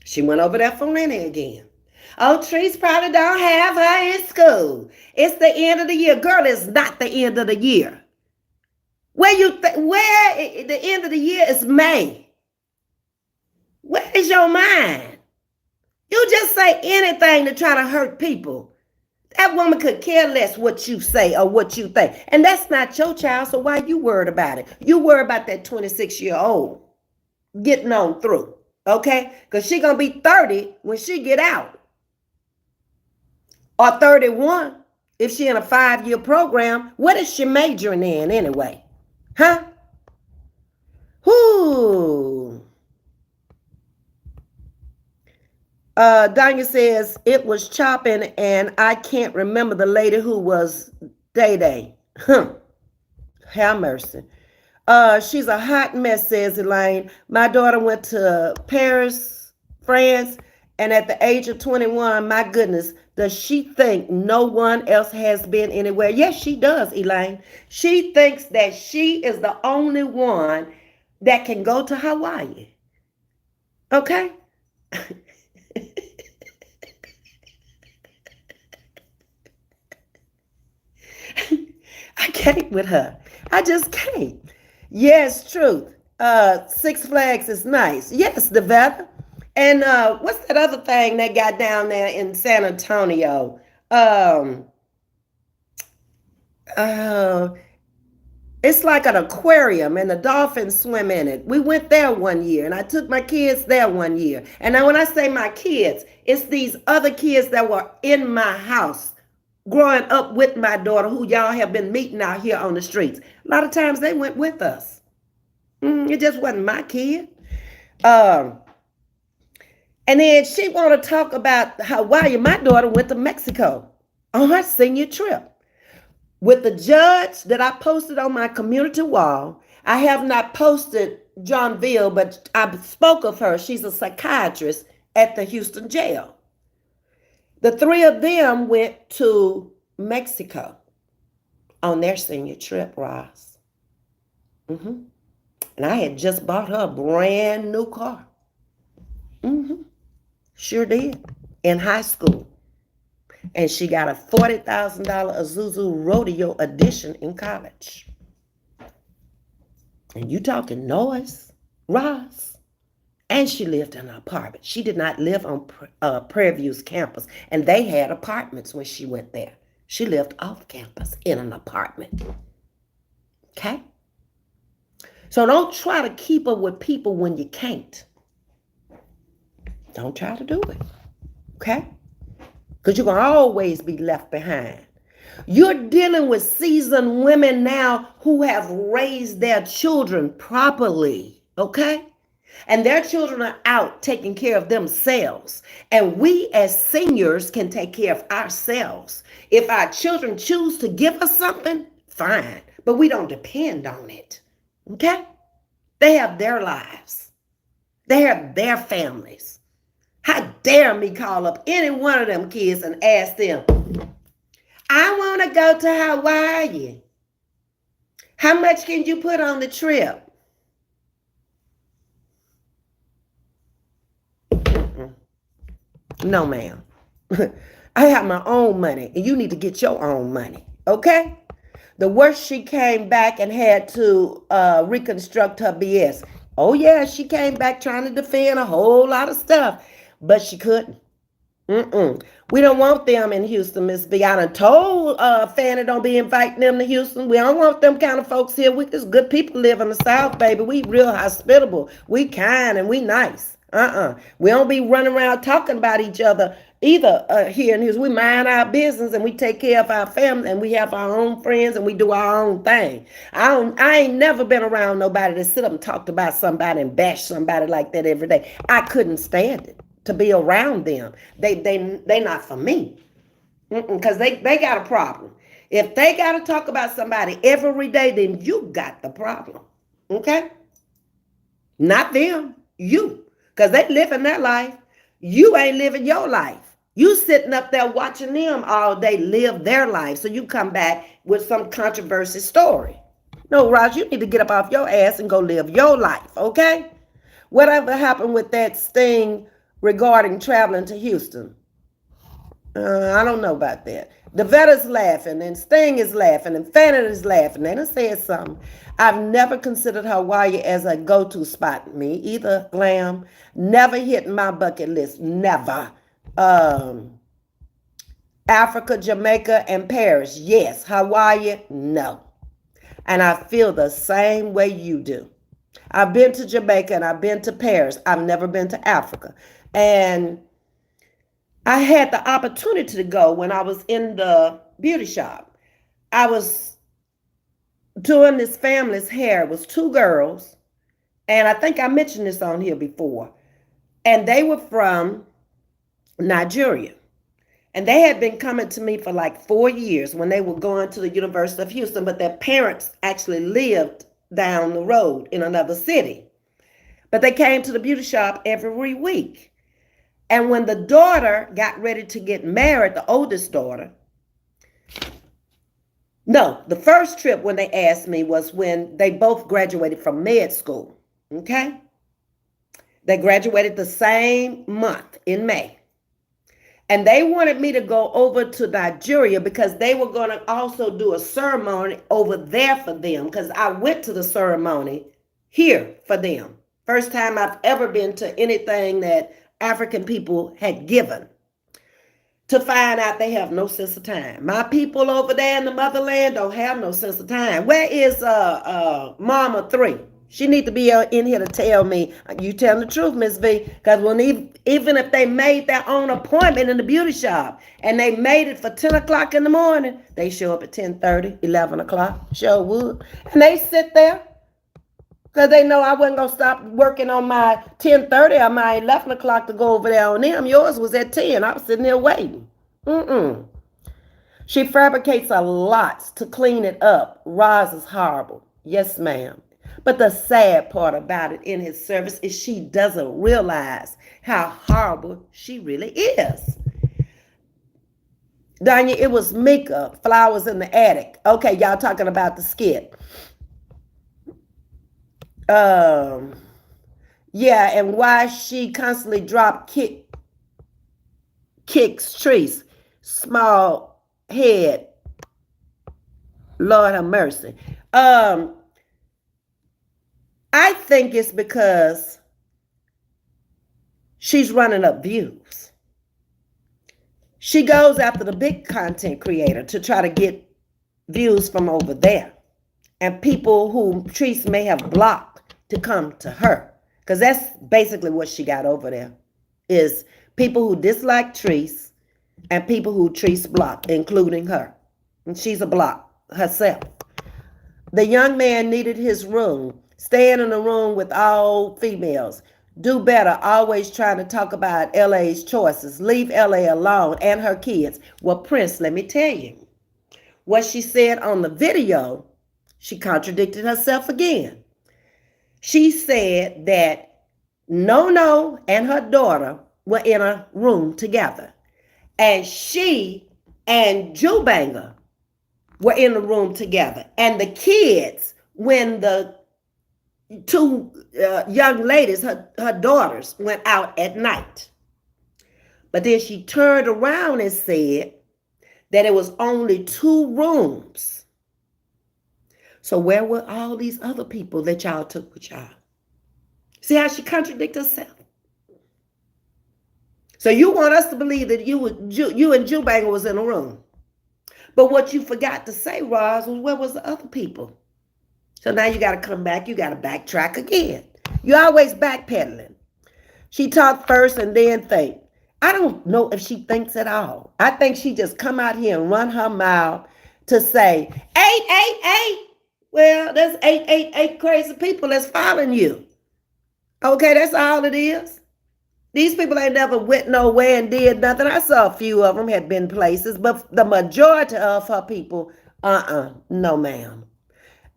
She went over there for Rennie again. Oh, Trees probably don't have her in school. It's the end of the year. Girl, it's not the end of the year. Where the end of the year is May. Where is your mind? You just say anything to try to hurt people. That woman could care less what you say or what you think. And that's not your child, so why you worried about it? You worry about that 26-year-old getting on through, okay? Because she going to be 30 when she get out. Or 31 if she in a 5-year program. What is she majoring in anyway? Huh? Whoo. Danya says it was chopping, and I can't remember the lady who was Day Day. Huh. Have mercy. She's a hot mess, says Elaine. My daughter went to Paris, France, and at the age of 21, my goodness, does she think no one else has been anywhere? Yes, she does, Elaine. She thinks that she is the only one that can go to Hawaii. Okay? I can't with her. I just can't. Yes, truth. Six Flags is nice. Yes, the weather. And what's that other thing they got down there in San Antonio? Um, uh, it's like an aquarium and the dolphins swim in it. We went there one year and I took my kids there one year. And now when I say my kids, it's these other kids that were in my house growing up with my daughter who y'all have been meeting out here on the streets. A lot of times they went with us. It just wasn't my kid. Um, and then she want to talk about Hawaii. My daughter went to Mexico on her senior trip with the judge that I posted on my community wall. I have not posted Johnville, but I spoke of her. She's a psychiatrist at the Houston jail. The three of them went to Mexico on their senior trip, Ross. And I had just bought her a brand new car. Sure did. In high school. And she got a $40,000 Isuzu Rodeo edition in college. And you talking noise, Ross. And she lived in an apartment. She did not live on Prairie View's campus. And they had apartments when she went there. She lived off campus in an apartment. Okay? So don't try to keep up with people when you can't. Don't try to do it. Okay? Because you're going to always be left behind. You're dealing with seasoned women now who have raised their children properly. Okay? And their children are out taking care of themselves. And we as seniors can take care of ourselves. If our children choose to give us something, fine. But we don't depend on it. Okay? They have their lives. They have their families. How dare me call up any one of them kids and ask them, I want to go to Hawaii. How much can you put on the trip? No, ma'am. I have my own money, and you need to get your own money, okay? The worst, she came back and had to reconstruct her BS. Oh, yeah, she came back trying to defend a whole lot of stuff, but she couldn't. We don't want them in Houston, Ms.V. I done told Fanny don't be inviting them to Houston. We don't want them kind of folks here. We just good people live in the South, baby. We real hospitable. We kind and we nice. We don't be running around talking about each other either here in Houston. We mind our business and we take care of our family and we have our own friends and we do our own thing. I ain't never been around nobody that sit up and talked about somebody and bash somebody like that every day. I couldn't stand it to be around them. They not for me. Because they got a problem. If they got to talk about somebody every day, then you got the problem. Okay? Not them. You. Because they living their life. You ain't living your life. You sitting up there watching them all day live their life. So you come back with some controversy story. No, Raj, you need to get up off your ass and go live your life. Okay? Whatever happened with that sting regarding traveling to Houston? I don't know about that. The vet is laughing, and Sting is laughing, and Fanny is laughing. They done said something. I've never considered Hawaii as a go-to spot. Me either, Glam. Never hit my bucket list. Never. Africa, Jamaica, and Paris. Yes. Hawaii, no. And I feel the same way you do. I've been to Jamaica and I've been to Paris. I've never been to Africa. And I had the opportunity to go when I was in the beauty shop. I was doing this family's hair. It was two girls. And I think I mentioned this on here before. And they were from Nigeria. And they had been coming to me for like 4 years when they were going to the University of Houston, but their parents actually lived down the road in another city. But they came to the beauty shop every week. And when the daughter got ready to get married, the oldest daughter, no, the first trip when they asked me was when they both graduated from med school. Okay? They graduated the same month in May. And they wanted me to go over to Nigeria because they were going to also do a ceremony over there for them, because I went to the ceremony here for them. First time I've ever been to anything that African people had given. To find out they have no sense of time. My people over there in the motherland don't have no sense of time. Where is Mama 3? She need to be in here to tell me, you telling the truth, Ms. V, because even if they made their own appointment in the beauty shop and they made it for 10 o'clock in the morning, they show up at 10:30, 11 o'clock, sure would. And they sit there because they know I wasn't going to stop working on my 10:30 or my 11 o'clock to go over there on them. Yours was at 10. I was sitting there waiting. She fabricates a lot to clean it up. Roz is horrible. Yes, ma'am. But the sad part about it in his service is she doesn't realize how horrible she really is. Danya, it was Mika, Flowers in the Attic. Okay, y'all talking about the skit. Yeah, and why she constantly kicks trees. Small head. Lord have mercy. I think it's because she's running up views. She goes after the big content creator to try to get views from over there. And people who Treese may have blocked to come to her. Because that's basically what she got over there. Is people who dislike Treese and people who Treese blocked, including her. And she's a block herself. The young man needed his room. Staying in a room with all females. Do better, always trying to talk about LA's choices. Leave LA alone and her kids. Well, Prince, let me tell you. What she said on the video, she contradicted herself again. She said that No and her daughter were in a room together. And she and Jubanger were in the room together. And the kids, when the two young ladies, her daughters, went out at night. But then she turned around and said that it was only 2 rooms. So where were all these other people that y'all took with y'all? See how she contradicted herself? So you want us to believe that you and Jubanger was in a room. But what you forgot to say, Roz, was where was the other people? So now you got to come back. You got to backtrack again. You're always backpedaling. She talked first and then think. I don't know if she thinks at all. I think she just come out here and run her mouth to say, 888. Well, there's 888 crazy people that's following you. Okay, that's all it is. These people ain't never went nowhere and did nothing. I saw a few of them had been places, but the majority of her people, no ma'am.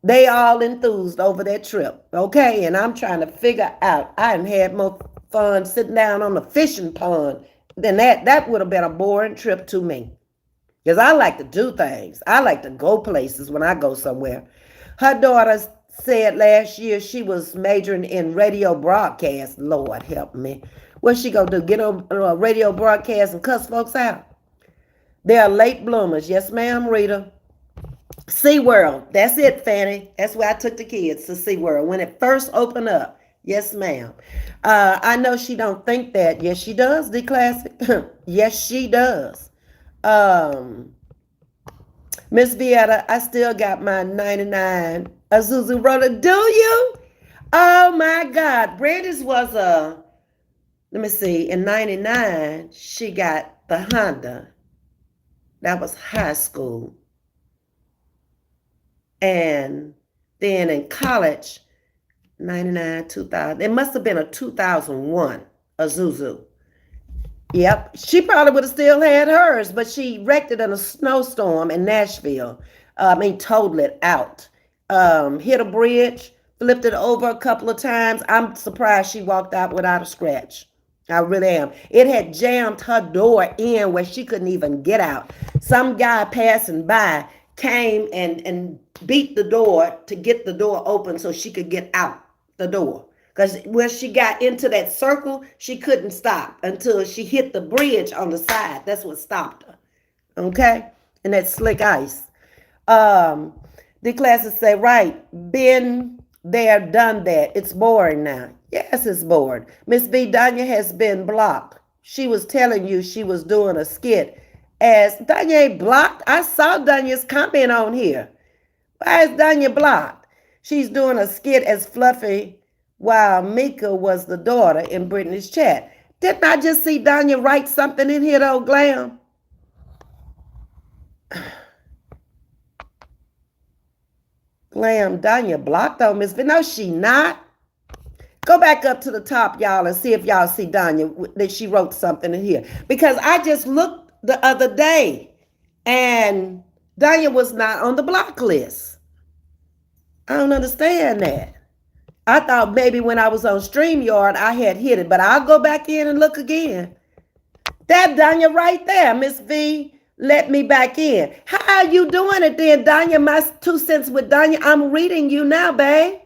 They all enthused over that trip, okay? And I'm trying to figure out, I hadn't had more fun sitting down on the fishing pond than that. That would have been a boring trip to me. Because I like to do things. I like to go places when I go somewhere. Her daughter said last year she was majoring in radio broadcast. Lord help me. What's she gonna do? Get on a radio broadcast and cuss folks out? They are late bloomers. Yes, ma'am, Rita. SeaWorld. That's it, Fanny. That's where I took the kids to SeaWorld when it first opened up. Yes, ma'am. I know she don't think that. Yes, she does, the classic. Yes, she does. Ms.V, I still got my 99 Isuzu roller. Do you? Oh, my God. Brandy's was let me see. In 99, she got the Honda. That was high school. And then in college, 99, 2000, it must have been a 2001 Isuzu. Yep, she probably would have still had hers, but she wrecked it in a snowstorm in Nashville. Totaled it out. Hit a bridge, flipped it over a couple of times. I'm surprised she walked out without a scratch. I really am. It had jammed her door in where she couldn't even get out. Some guy passing by came and beat the door to get the door open so she could get out the door. Because when she got into that circle, she couldn't stop until she hit the bridge on the side. That's what stopped her. Okay? And that slick ice. Um, the classes say, right, been there, done that. It's boring now. Yes, it's boring. Ms.V. Danya has been blocked. She was telling you she was doing a skit. As Danya ain't blocked, I saw Danya's comment on here. Why is Danya blocked? She's doing a skit as Fluffy while Mika was the daughter in Brittany's chat. Didn't I just see Danya write something in here though, Glam? Glam, Danya blocked on Miss V. No, she not. Go back up to the top, y'all, and see if y'all see Danya that she wrote something in here. Because I just looked the other day and Danya was not on the block list. I don't understand that. I thought maybe when I was on StreamYard, I had hit it, but I'll go back in and look again. That Danya right there, Miss V, let me back in. How are you doing it then, Danya? My 2 cents with Danya. I'm reading you now, babe.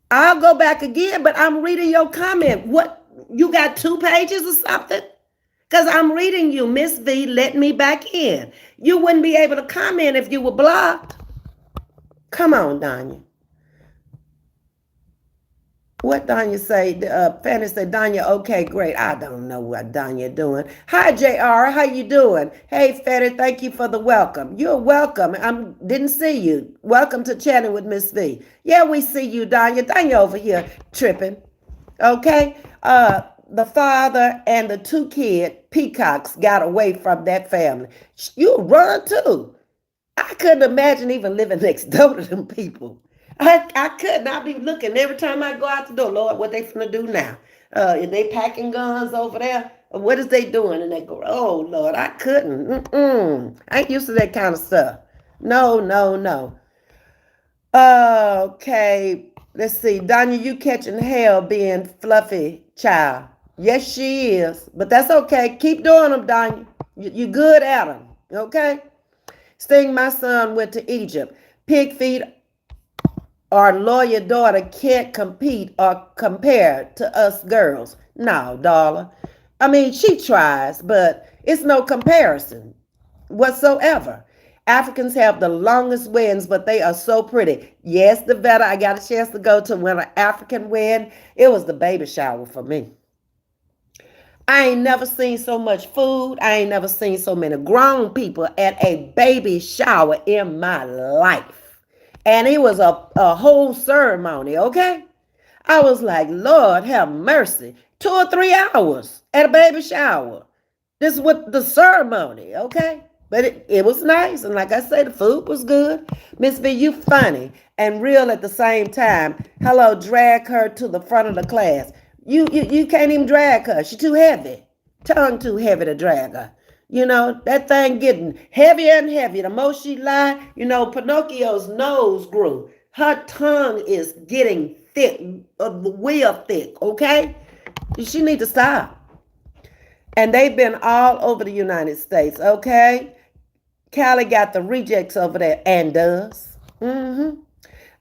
I'll go back again, but I'm reading your comment. What, you got 2 pages or something? Because I'm reading you, Miss V, let me back in. You wouldn't be able to comment if you were blocked. Come on, Danya. What Danya say? Fanny said, Danya, okay, great. I don't know what Danya doing. Hi, JR. How you doing? Hey, Fanny, thank you for the welcome. You're welcome. I didn't see you. Welcome to Chatting with Miss V. Yeah, we see you, Danya. Danya over here tripping. Okay? The father and the 2 peacocks got away from that family. You run too. I couldn't imagine even living next door to them people. I couldn't. I'd be looking every time I go out the door. Lord, what they finna do now? Is they packing guns over there? Or what is they doing? And they go, oh, Lord, I couldn't. I ain't used to that kind of stuff. No, no, no. Okay, let's see. Danya, you catching hell being Fluffy child. Yes, she is. But that's okay. Keep doing them, Danya. You good at them. Okay? Sting, my son went to Egypt. Pig feet, our lawyer daughter can't compete or compare to us girls. No, darling. She tries, but it's no comparison whatsoever. Africans have the longest weddings, but they are so pretty. Yes, the better. I got a chance to go to an African wedding. It was the baby shower for me. I ain't never seen so much food. I ain't never seen so many grown people at a baby shower in my life. And it was a whole ceremony, okay? I was like, Lord, have mercy. 2 or 3 hours at a baby shower. This is what the ceremony, okay? But it was nice. And like I said, the food was good. Miss V, you funny and real at the same time. Hello, drag her to the front of the class. You can't even drag her. She's too heavy. Tongue too heavy to drag her. That thing getting heavier and heavier. The more she lie, Pinocchio's nose grew. Her tongue is getting thick, real thick, okay? She need to stop. And they've been all over the United States, okay? Callie got the rejects over there and does.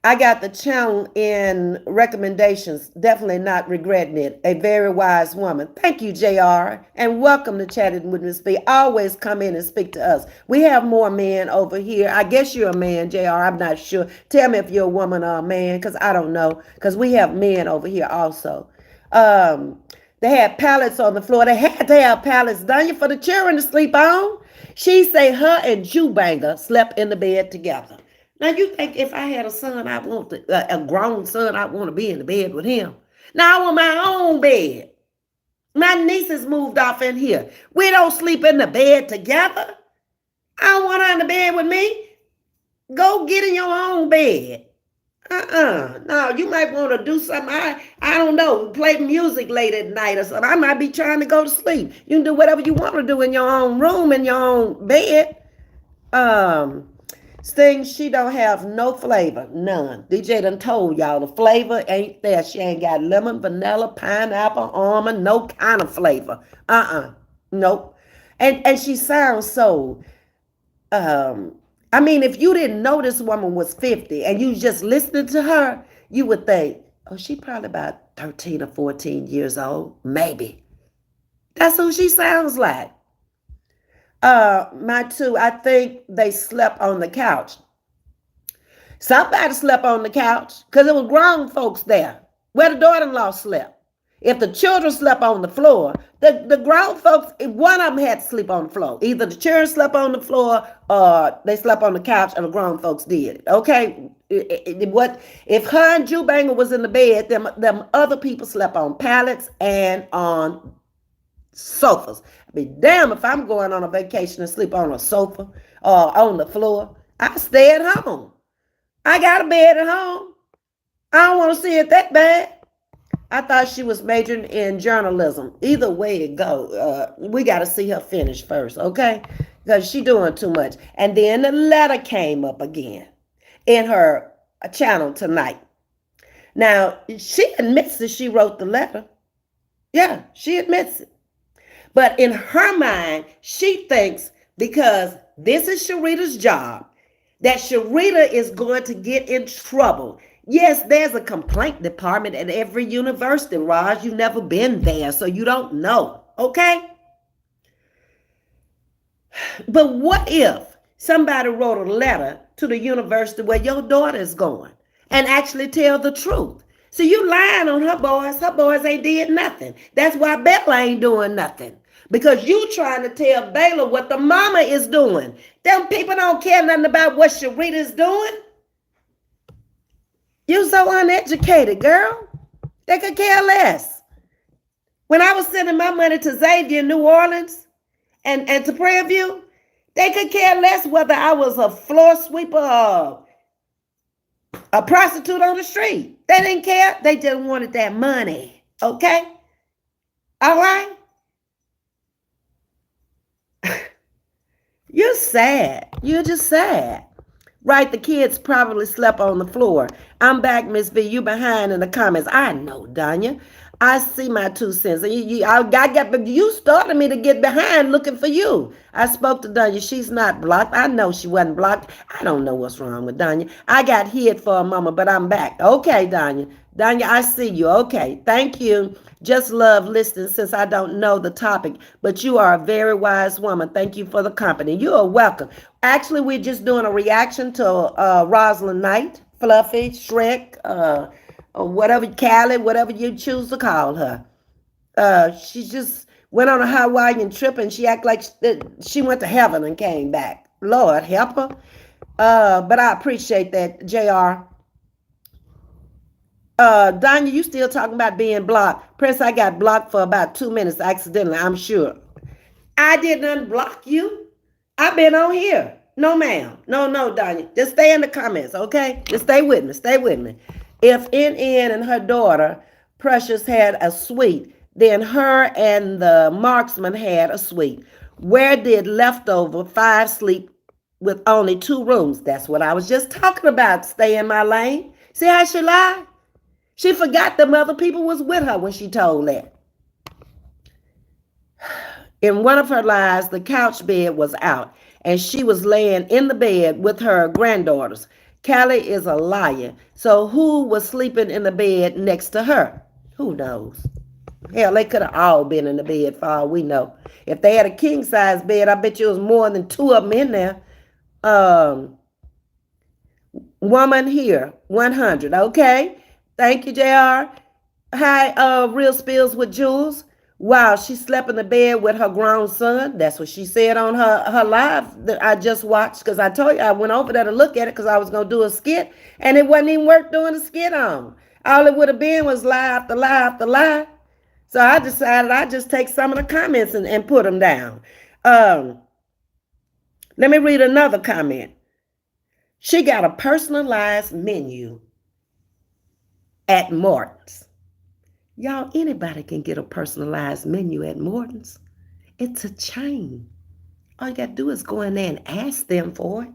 I got the channel in recommendations. Definitely not regretting it. A very wise woman. Thank you, JR. And welcome to Chatting with Ms. V. Always come in and speak to us. We have more men over here. I guess you're a man, JR. I'm not sure. Tell me if you're a woman or a man, because I don't know. Because we have men over here also. They had pallets on the floor. They had to have pallets done for the children to sleep on. She say her and Jewbanger slept in the bed together. Now, you think if I had a son, a grown son, I want to be in the bed with him. Now, I want my own bed. My nieces moved off in here. We don't sleep in the bed together. I don't want her in the bed with me. Go get in your own bed. No, you might want to do something. I don't know. Play music late at night or something. I might be trying to go to sleep. You can do whatever you want to do in your own room, in your own bed. Um, Sting, she don't have no flavor, none. DJ done told y'all the flavor ain't there. She ain't got lemon, vanilla, pineapple, almond, no kind of flavor. Nope. And she sounds so um I mean, if you didn't know this woman was 50 and you just listening to her, you would think, oh, she probably about 13 or 14 years old, maybe. That's who she sounds like. My two, I think they slept on the couch. Somebody slept on the couch because it was grown folks there where the daughter-in-law slept. If the children slept on the floor, the grown folks, one of them had to sleep on the floor. Either the children slept on the floor or they slept on the couch and the grown folks did. Okay? What if her and Jew Banger was in the bed, them other people slept on pallets and on sofas. I'd be damn if I'm going on a vacation and sleep on a sofa or on the floor. I stay at home. I got a bed at home. I don't want to see it that bad. I thought she was majoring in journalism. Either way it go, we got to see her finish first, okay? Because she doing too much. And then the letter came up again in her channel tonight. Now, she admits that she wrote the letter. Yeah, she admits it. But in her mind, she thinks because this is Sharita's job, that Sharita is going to get in trouble. Yes, there's a complaint department at every university, Raj. You've never been there, so you don't know, okay? But what if somebody wrote a letter to the university where your daughter is going and actually tell the truth? So you lying on her boys. Her boys ain't did nothing. That's why Bella ain't doing nothing. Because you trying to tell Baylor what the mama is doing. Them people don't care nothing about what Sharita's doing. You so uneducated, girl. They could care less. When I was sending my money to Xavier in New Orleans and to Prairie View, they could care less whether I was a floor sweeper or a prostitute on the street. They didn't care. They just wanted that money. Okay? All right? You're sad. You're just sad. Right, the kids probably slept on the floor. I'm back, Ms.V. You behind in the comments. I know, Danya. I see my 2 cents. You started me to get behind looking for you. I spoke to Danya. She's not blocked. I know she wasn't blocked. I don't know what's wrong with Danya. I got hit for a moment, but I'm back. Okay, Danya. Danya, I see you. Okay, thank you. Just love listening since I don't know the topic, but you are a very wise woman. Thank you for the company. You are welcome. Actually, we're just doing a reaction to Rosalind Knight, Fluffy, Shrek, or whatever, Callie, whatever you choose to call her. She just went on a Hawaiian trip and she acted like she went to heaven and came back. Lord, help her. But I appreciate that, JR. Danya, you still talking about being blocked. Prince, I got blocked for about 2 minutes accidentally, I'm sure. I didn't unblock you. I've been on here. No, ma'am. No, Danya. Just stay in the comments, okay? Just stay with me. Stay with me. If NN and her daughter, Precious, had a suite, then her and the marksman had a suite. Where did leftover 5 sleep with only 2 rooms? That's what I was just talking about. Stay in my lane. See how she lied? She forgot them other people was with her when she told that. In one of her lies, the couch bed was out, and she was laying in the bed with her granddaughters. Callie is a liar. So who was sleeping in the bed next to her? Who knows? Hell, they could have all been in the bed for all we know. If they had a king-size bed, I bet you it was more than 2 of them in there. Woman here, 100, okay? Thank you, JR. Hi, Real Spills with Jules. Wow, she slept in the bed with her grown son. That's what she said on her live that I just watched, because I told you I went over there to look at it because I was going to do a skit, and it wasn't even worth doing a skit on. All it would have been was lie after lie after lie. So I decided I'd just take some of the comments and put them down. Let me read another comment. She got a personalized menu at Morton's. Y'all, anybody can get a personalized menu at Morton's. It's a chain. All you got to do is go in there and ask them for it.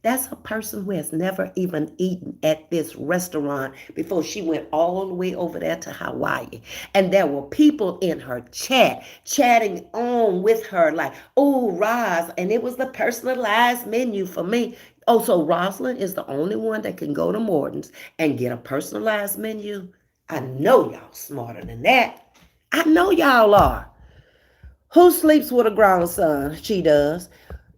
That's a person who has never even eaten at this restaurant before she went all the way over there to Hawaii. And there were people in her chatting on with her like, oh, Roz, and it was the personalized menu for me. Oh, so Rosalind is the only one that can go to Morton's and get a personalized menu? I know y'all smarter than that. I know y'all are. Who sleeps with a grown son? She does.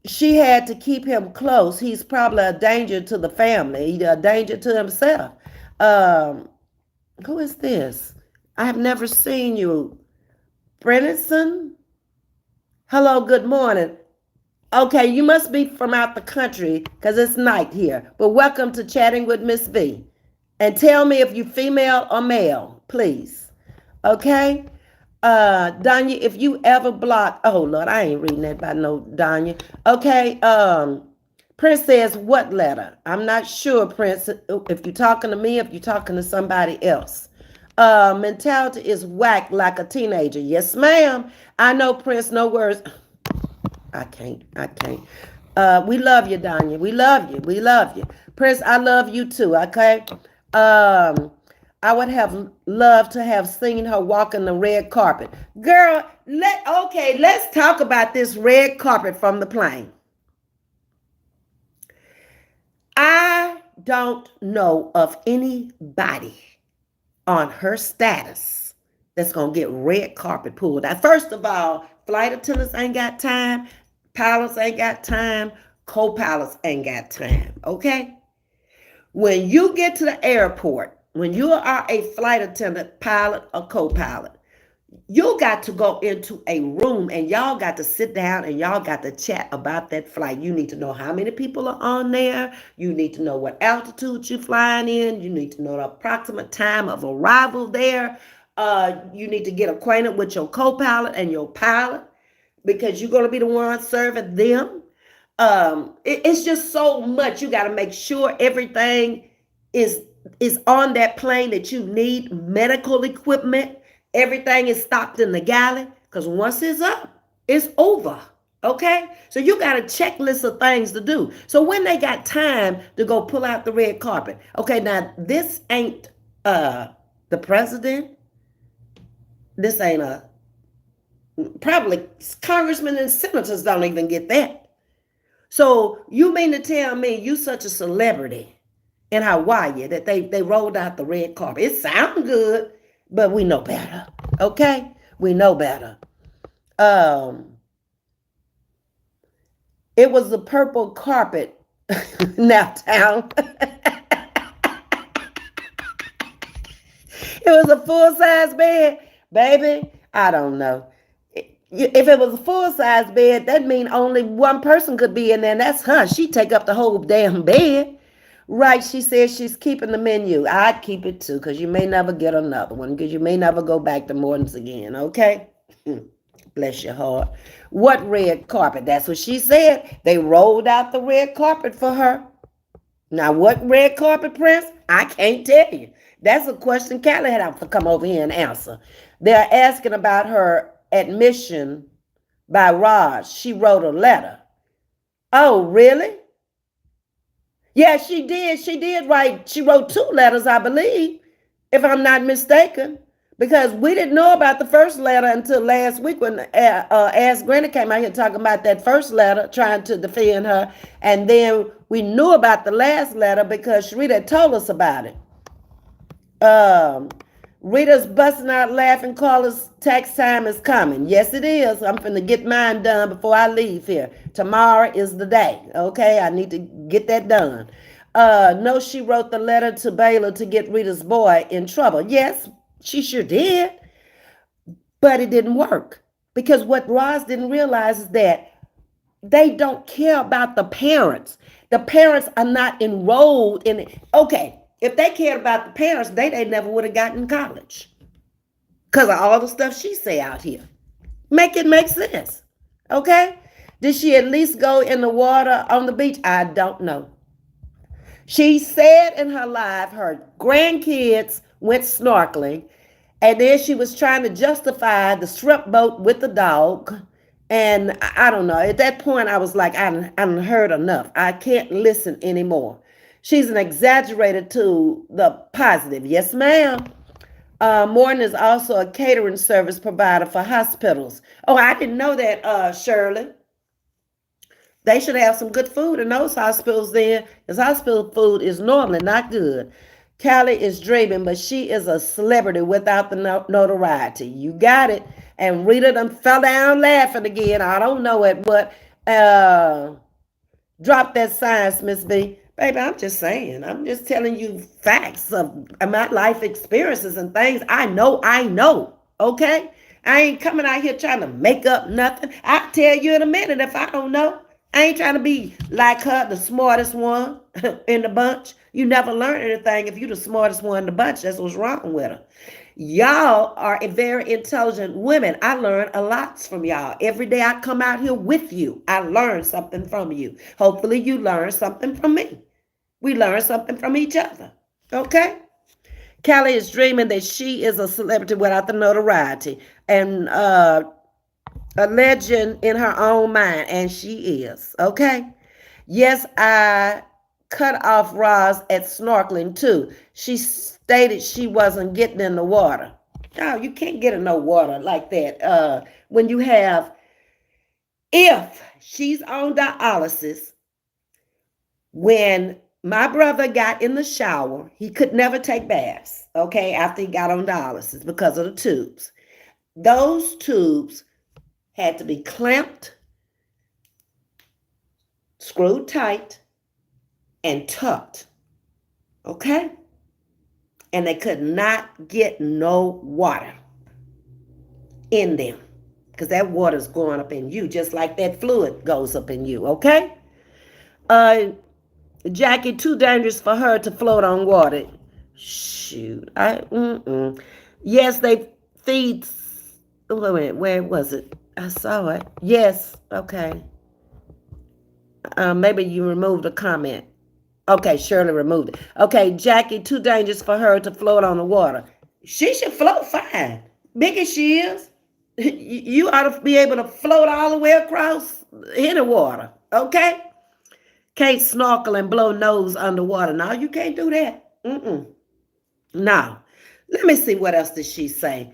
She had to keep him close. He's probably a danger to the family, a danger to himself. Um, who is this? I have never seen you. Brennison? Hello, good morning. Okay, you must be from out the country because it's night here. But welcome to Chatting with Ms.V. And tell me if you're female or male, please. Okay? Danya, if you ever block, oh Lord, I ain't reading that by no Danya. Okay, Prince says, what letter? I'm not sure, Prince, if you're talking to me, if you're talking to somebody else. Mentality is whack like a teenager. Yes, ma'am. I know, Prince, no words. I can't. We love you, Danya. We love you. We love you. Prince, I love you too, okay? I would have loved to have seen her walking the red carpet. Girl, let's talk about this red carpet from the plane. I don't know of anybody on her status that's going to get red carpet pulled out. First of all, flight attendants ain't got time. Pilots ain't got time. Co-pilots ain't got time. Okay? When you get to the airport, when you are a flight attendant, pilot, or co-pilot, you got to go into a room and y'all got to sit down and y'all got to chat about that flight. You need to know how many people are on there. You need to know what altitude you're flying in. You need to know the approximate time of arrival there. You need to get acquainted with your co-pilot and your pilot because you're going to be the one serving them. It's just so much. You got to make sure everything is on that plane that you need. Medical equipment, everything is stocked in the galley because once it's up, it's over. Okay, so you got a checklist of things to do. So when they got time to go pull out the red carpet, okay, now this ain't the president. This ain't probably congressmen and senators don't even get that. So you mean to tell me you such a celebrity in Hawaii that they rolled out the red carpet? It sounds good, but we know better. Okay? We know better. It was the purple carpet now town. It was a full-size bed. Baby, I don't know. If it was a full-size bed, that means only one person could be in there, and that's her. She take up the whole damn bed. Right, she says she's keeping the menu. I'd keep it too, because you may never get another one, because you may never go back to Morton's again, okay? Bless your heart. What red carpet? That's what she said. They rolled out the red carpet for her. Now, what red carpet, Prince? I can't tell you. That's a question Callie had to come over here and answer. They're asking about her admission by Raj. She wrote a letter. Oh, really? Yeah, she did. She did write. She wrote 2 letters, I believe, if I'm not mistaken, because we didn't know about the first letter until last week when Ask Granny came out here talking about that first letter, trying to defend her. And then we knew about the last letter because Sharita told us about it. Rita's busting out laughing. Carla's tax time is coming. Yes, it is. I'm finna get mine done before I leave here. Tomorrow is the day. Okay, I need to get that done. No, she wrote the letter to Baylor to get Rita's boy in trouble. Yes, she sure did. But it didn't work. Because what Roz didn't realize is that they don't care about the parents. The parents are not enrolled in it. Okay. If they cared about the parents, they never would have gotten college. Because of all the stuff she say out here. Make it make sense. Okay? Did she at least go in the water on the beach? I don't know. She said in her live her grandkids went snorkeling. And then she was trying to justify the shrimp boat with the dog. And I don't know. At that point, I was like, I done heard enough. I can't listen anymore. She's an exaggerator to the positive. Yes, ma'am. Morton is also a catering service provider for hospitals. Oh, I didn't know that, Shirley. They should have some good food in those hospitals then, because hospital food is normally not good. Callie is dreaming, but she is a celebrity without the notoriety. You got it. And Rita done fell down laughing again. I don't know it, but drop that science, Ms.V. Baby, I'm just saying. I'm just telling you facts of my life experiences and things I know. Okay? I ain't coming out here trying to make up nothing. I'll tell you in a minute if I don't know. I ain't trying to be like her, the smartest one in the bunch. You never learn anything if you're the smartest one in the bunch. That's what's wrong with her. Y'all are very intelligent women. I learn a lot from y'all. Every day I come out here with you, I learn something from you. Hopefully you learn something from me. We learn something from each other. Okay? Callie is dreaming that she is a celebrity without the notoriety and a legend in her own mind, and she is. Okay? Yes, I cut off Roz at snorkeling too. She stated she wasn't getting in the water. No, you can't get in no water like that. When you have, if she's on dialysis, when my brother got in the shower, he could never take baths, okay, after he got on dialysis because of the tubes. Those tubes had to be clamped, screwed tight, and tucked, okay? And they could not get no water in them because that water's going up in you just like that fluid goes up in you, okay? Jackie, too dangerous for her to float on water. Shoot, Yes, they feed. Wait a minute, where was it? I saw it. Yes, okay. Maybe you removed a comment. Okay, Shirley removed it. Okay, Jackie, too dangerous for her to float on the water. She should float fine. Big as she is. You ought to be able to float all the way across in the water. Okay? Can't snorkel and blow nose underwater. No, you can't do that. No. Let me see what else did she say.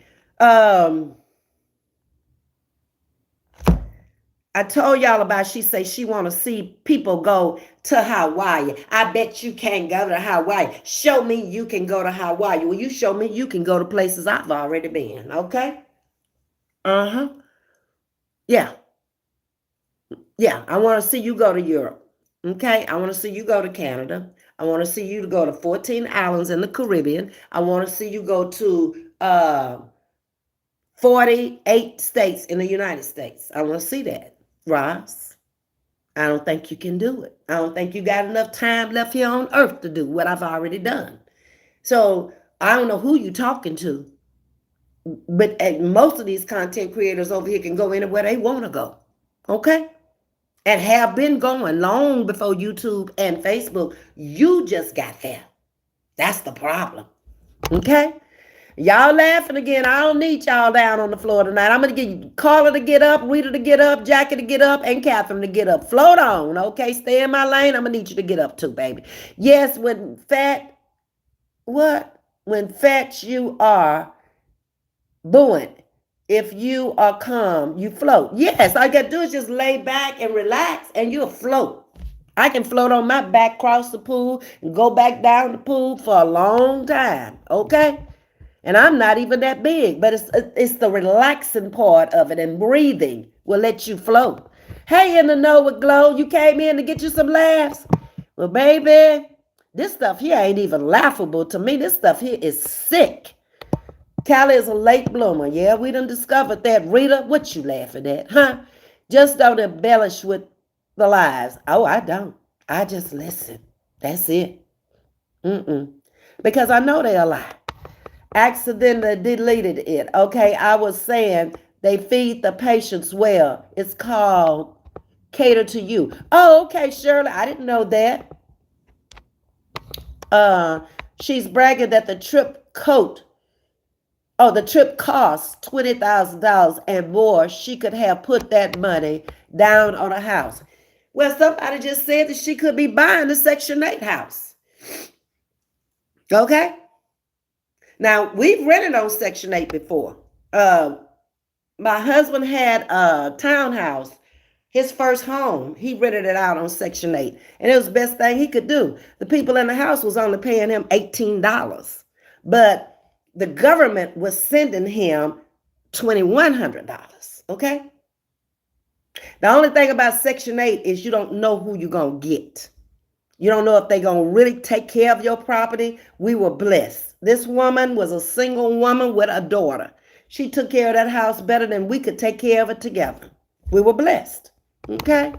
I told y'all about she say she want to see people go to Hawaii. I bet you can't go to Hawaii. Show me you can go to Hawaii. Well, you show me you can go to places I've already been, okay? Uh-huh. Yeah. Yeah, I want to see you go to Europe, okay? I want to see you go to Canada. I want to see you to go to 14 islands in the Caribbean. I want to see you go to 48 states in the United States. I want to see that. Ross, I don't think you can do it. I don't think you got enough time left here on earth to do what I've already done. So I don't know who you're talking to, but most of these content creators over here can go anywhere they want to go, okay? And have been going long before YouTube and Facebook. You just got there. That's the problem, okay? Y'all laughing again. I don't need y'all down on the floor tonight. I'm going to get Carla to get up, Rita to get up, Jackie to get up, and Catherine to get up. Float on, okay? Stay in my lane. I'm going to need you to get up too, baby. Yes, when fat you are buoyant. If you are calm, you float. Yes, all you got to do is just lay back and relax, and you'll float. I can float on my back, cross the pool, and go back down the pool for a long time, okay? And I'm not even that big, but it's the relaxing part of it, and breathing will let you float. Hey, in the know with Glow, you came in to get you some laughs. Well, baby, this stuff here ain't even laughable to me. This stuff here is sick. Callie is a late bloomer. Yeah, we done discovered that. Rita, what you laughing at, huh? Just don't embellish with the lies. Oh, I don't. I just listen. That's it. Because I know they a lie. Accidentally deleted it. Okay, I was saying they feed the patients well. It's called Cater to You. Oh, okay, Shirley. I didn't know that. She's bragging that the trip coat, or the trip cost $20,000 and more, she could have put that money down on a house. Well, somebody just said that she could be buying a Section 8 house. Okay? Now, we've rented on Section 8 before. My husband had a townhouse, his first home. He rented it out on Section 8, and it was the best thing he could do. The people in the house was only paying him $18, but the government was sending him $2,100, okay? The only thing about Section 8 is you don't know who you're going to get. You don't know if they're going to really take care of your property. We were blessed. This woman was a single woman with a daughter. She took care of that house better than we could take care of it together. We were blessed, okay?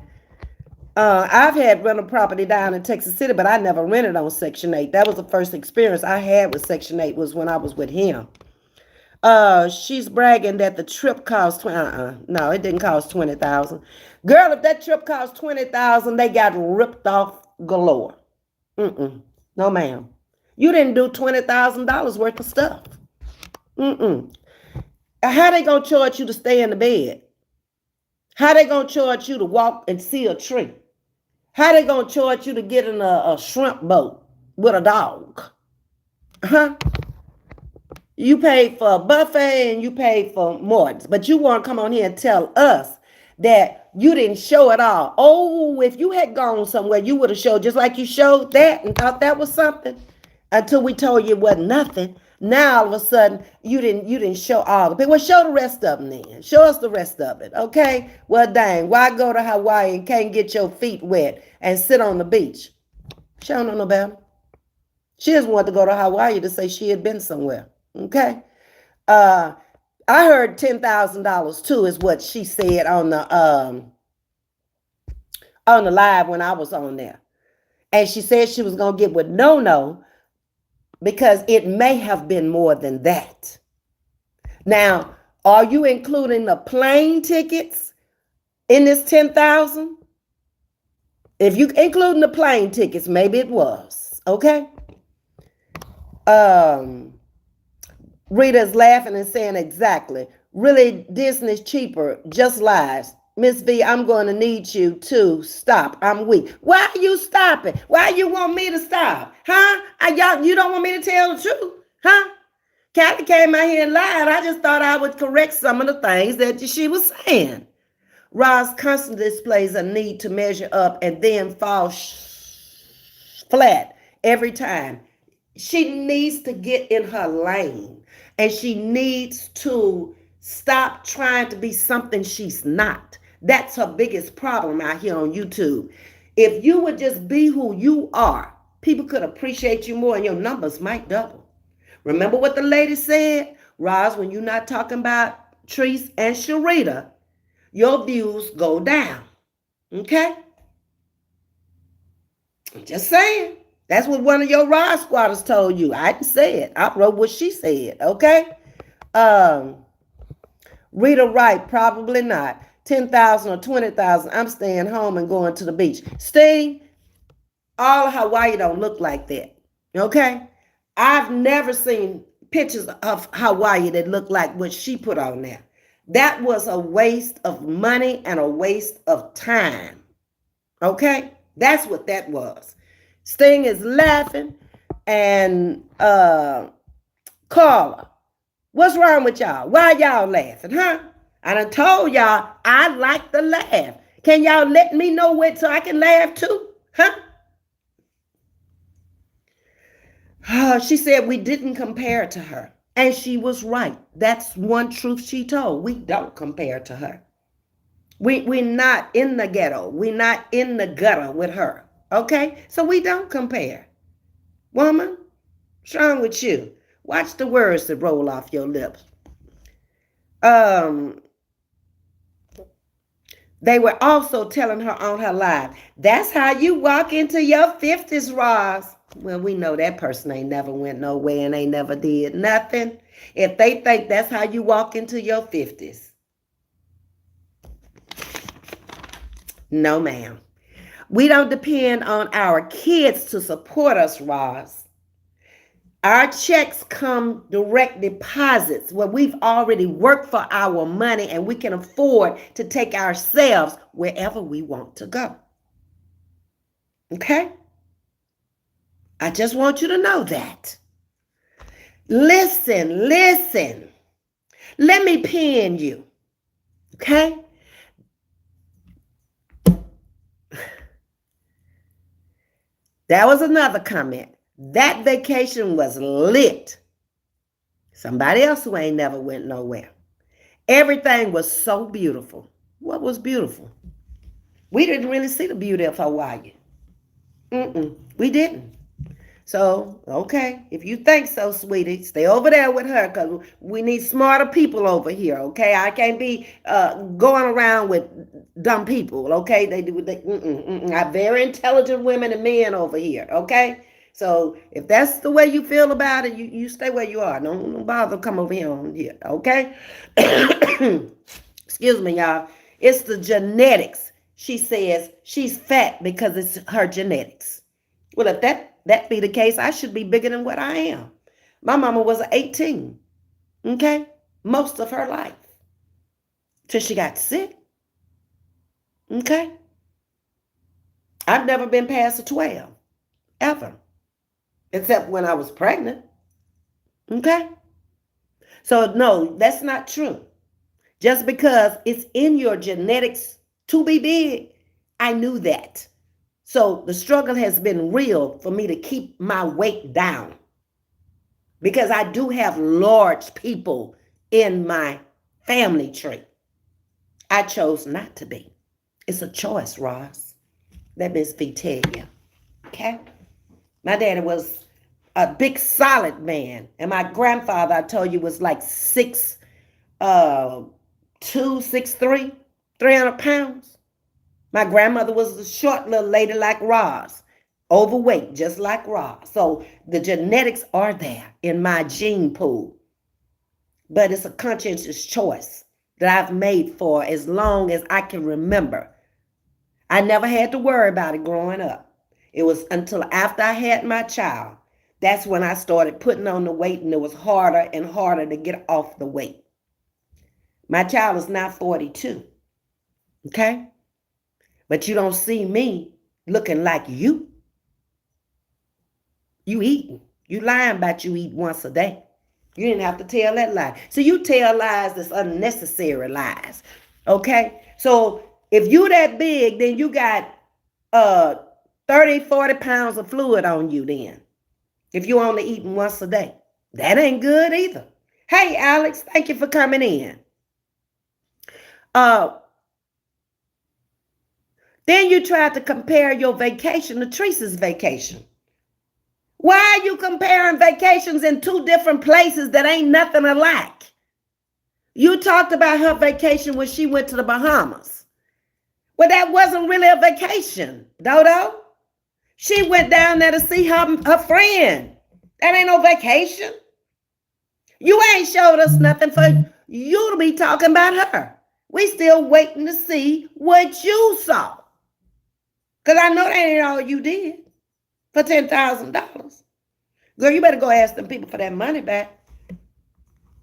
I've had rental property down in Texas City, but I never rented on Section 8. That was the first experience I had with Section 8 was when I was with him. She's bragging that the trip cost no, it didn't cost $20,000. Girl, if that trip cost $20,000, they got ripped off galore. No, ma'am. You didn't do $20,000 worth of stuff. How they gonna charge you to stay in the bed? How they gonna charge you to walk and see a tree? How they gonna charge you to get in a shrimp boat with a dog? Huh? You paid for a buffet and you paid for Morton's, but you want to come on here and tell us that you didn't show it all. Oh, if you had gone somewhere, you would have showed just like you showed that and thought that was something until we told you it wasn't nothing. Now all of a sudden you didn't show all of it. Well, show the rest of them then. Show us the rest of it, okay? Well, dang, why go to Hawaii and can't get your feet wet and sit on the beach? She don't know no better. She just wanted to go to Hawaii to say she had been somewhere, okay? I heard $10,000 too is what she said on the live when I was on there, and she said she was gonna get with No because it may have been more than that. Now, are you including the plane tickets in this 10,000? If you including the plane tickets, maybe it was, okay? Rita's laughing and saying exactly. Really, Disney's cheaper, just lies. Ms.V, I'm going to need you to stop. I'm weak. Why are you stopping? Why you want me to stop? Huh? You don't want me to tell the truth? Huh? Kathy came out here and lied. I just thought I would correct some of the things that she was saying. Roz constantly displays a need to measure up and then fall flat every time. She needs to get in her lane, and she needs to stop trying to be something she's not. That's her biggest problem out here on YouTube. If you would just be who you are, people could appreciate you more and your numbers might double. Remember what the lady said? Roz, when you're not talking about Treese and Sharita, your views go down. Okay? I'm just saying. That's what one of your Roz squatters told you. I didn't say it. I wrote what she said. Okay? Rita Wright, probably not. 10,000 or 20,000. I'm staying home and going to the beach. Steve, all of Hawaii don't look like that. Okay? I've never seen pictures of Hawaii that look like what she put on there. That was a waste of money and a waste of time. Okay? That's what that was. Sting is laughing. And Carla, what's wrong with y'all? Why y'all laughing, huh? I done told y'all I like to laugh. Can y'all let me know when so I can laugh too? Huh? She said we didn't compare to her. And she was right. That's one truth she told. We don't compare to her. We're not in the ghetto. We're not in the gutter with her. Okay? So we don't compare. Woman, what's wrong with you? Watch the words that roll off your lips. They were also telling her on her live, that's how you walk into your 50s, Roz. Well, we know that person ain't never went nowhere and ain't never did nothing. If they think that's how you walk into your 50s. No, ma'am. We don't depend on our kids to support us, Roz. Our checks come direct deposits where we've already worked for our money and we can afford to take ourselves wherever we want to go. Okay? I just want you to know that. Listen, listen. Let me pin you. Okay? That was another comment. That vacation was lit. Somebody else who ain't never went nowhere. Everything was so beautiful. What was beautiful? We didn't really see the beauty of Hawaii. We didn't. So, okay, if you think so, sweetie, stay over there with her because we need smarter people over here, okay? I can't be going around with dumb people, okay? I have very intelligent women and men over here, okay? So if that's the way you feel about it, you stay where you are. Don't bother come over here on here, okay? Excuse me, y'all. It's the genetics. She says she's fat because it's her genetics. Well, if that be the case, I should be bigger than what I am. My mama was 18, okay? Most of her life. Till she got sick, okay? I've never been past a 12, ever. Except when I was pregnant, okay? So, no, that's not true. Just because it's in your genetics to be big, I knew that. So the struggle has been real for me to keep my weight down because I do have large people in my family tree. I chose not to be. It's a choice, Ross. Let Ms.V tell you. Okay? My daddy was a big, solid man. And my grandfather, I told you, was like 6'2", 6'3", 300 pounds. My grandmother was a short little lady like Roz, overweight just like Roz. So the genetics are there in my gene pool. But it's a conscientious choice that I've made for as long as I can remember. I never had to worry about it growing up. It was until after I had my child. That's when I started putting on the weight and it was harder and harder to get off the weight. My child is now 42. Okay? But you don't see me looking like you. You eating. You lying about you eat once a day. You didn't have to tell that lie. So you tell lies that's unnecessary lies. Okay? So if you that big, then you got 30, 40 pounds of fluid on you then. If you only eating once a day. That ain't good either. Hey, Alex, thank you for coming in. Then you tried to compare your vacation to Teresa's vacation. Why are you comparing vacations in two different places that ain't nothing alike? You talked about her vacation when she went to the Bahamas. Well, that wasn't really a vacation, Dodo. She went down there to see her friend. That ain't no vacation. You ain't showed us nothing for you to be talking about her. We still waiting to see what you saw. Because I know that ain't all you did for $10,000. Girl, you better go ask them people for that money back.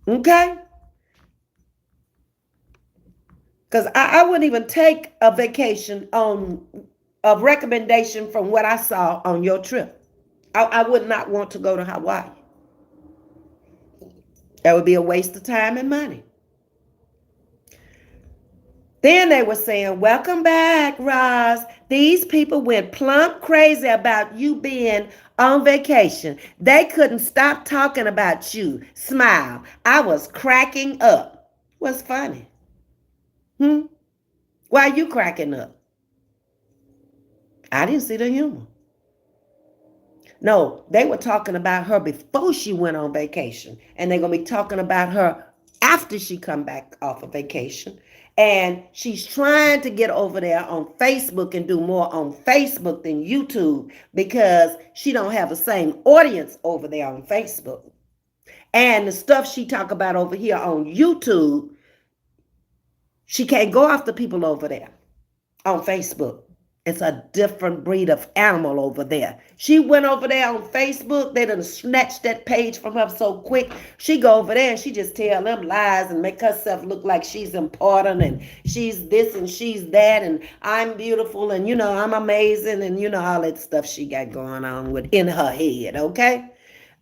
Okay? Because I wouldn't even take a vacation on a recommendation from what I saw on your trip. I would not want to go to Hawaii. That would be a waste of time and money. Then they were saying, welcome back, Roz. These people went plump crazy about you being on vacation. They couldn't stop talking about you. Smile. I was cracking up. What's funny? Why are you cracking up? I didn't see the humor. No, they were talking about her before she went on vacation. And they're going to be talking about her after she come back off of vacation. And she's trying to get over there on Facebook and do more on Facebook than YouTube because she don't have the same audience over there on Facebook. And the stuff she talk about over here on YouTube, she can't go after people over there on Facebook. It's a different breed of animal over there. She went over there on Facebook. They done snatched that page from her so quick. She go over there and she just tell them lies and make herself look like she's important and she's this and she's that and I'm beautiful and I'm amazing and all that stuff she got going on with in her head. Okay.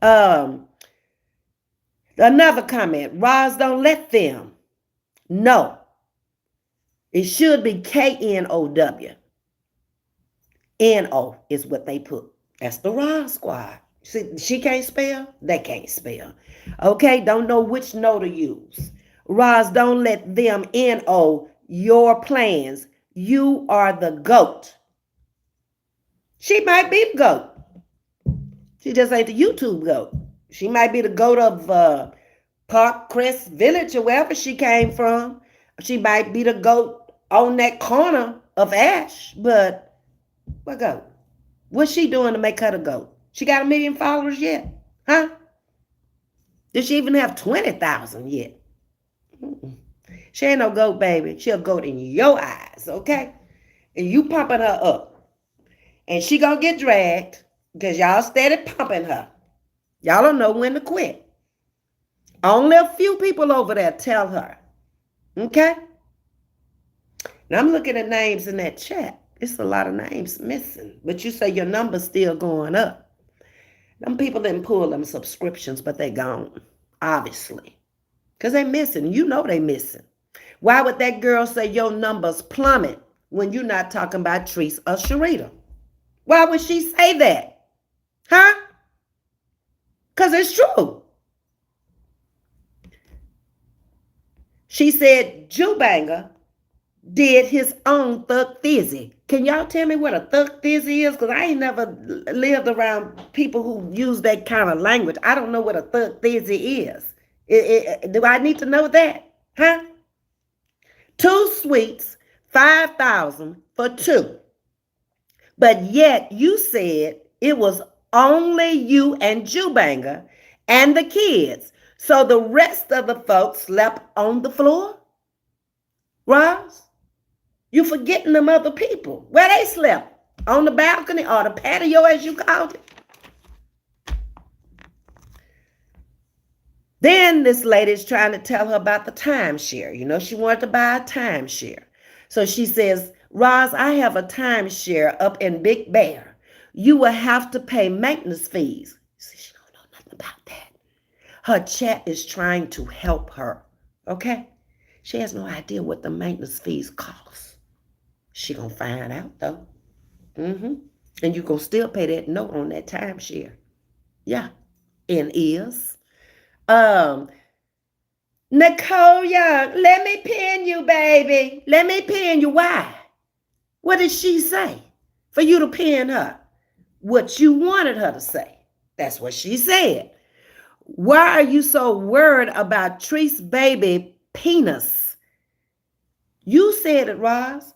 Um, Another comment. Roz, don't let them. No, it should be KNOW. NO is what they put. That's the Ron Squad. See, she can't spell, they can't spell. Okay, don't know which no to use. Roz, don't let them NO your plans. You are the GOAT. She might be the GOAT. She just ain't the YouTube GOAT. She might be the GOAT of Park Crest Village or wherever she came from. She might be the GOAT on that corner of Ash, but what GOAT? What's she doing to make her the GOAT? She got 1 million followers yet? Huh? Did she even have 20,000 yet? She ain't no GOAT, baby. She a GOAT in your eyes, okay? And you pumping her up. And she gonna get dragged because y'all steady pumping her. Y'all don't know when to quit. Only a few people over there tell her. Okay? Now I'm looking at names in that chat. It's a lot of names missing. But you say your number's still going up. Them people didn't pull them subscriptions, but they gone. Obviously. Because they missing. You know they missing. Why would that girl say your numbers plummet when you're not talking about Treese or Sharita? Why would she say that? Huh? Because it's true. She said Jubanger did his own thug thizzy. Can y'all tell me what a thug thizzy is? Because I ain't never lived around people who use that kind of language. I don't know what a thug thizzy is. Do I need to know that? Huh? 2 suites, 5,000 for 2. But yet you said it was only you and Jubanger and the kids. So the rest of the folks slept on the floor? Roz, you forgetting them other people. Where they slept? On the balcony or the patio as you called it? Then this lady's trying to tell her about the timeshare. She wanted to buy a timeshare. So she says, Roz, I have a timeshare up in Big Bear. You will have to pay maintenance fees. See, she don't know nothing about that. Her chat is trying to help her. Okay? She has no idea what the maintenance fees cost. She gonna find out though. And you gonna still pay that note on that timeshare. Yeah. And is. Nicole Young, let me pin you, baby. Let me pin you. Why? What did she say? For you to pin her. What you wanted her to say. That's what she said. Why are you so worried about Tree's baby penis? You said it, Roz.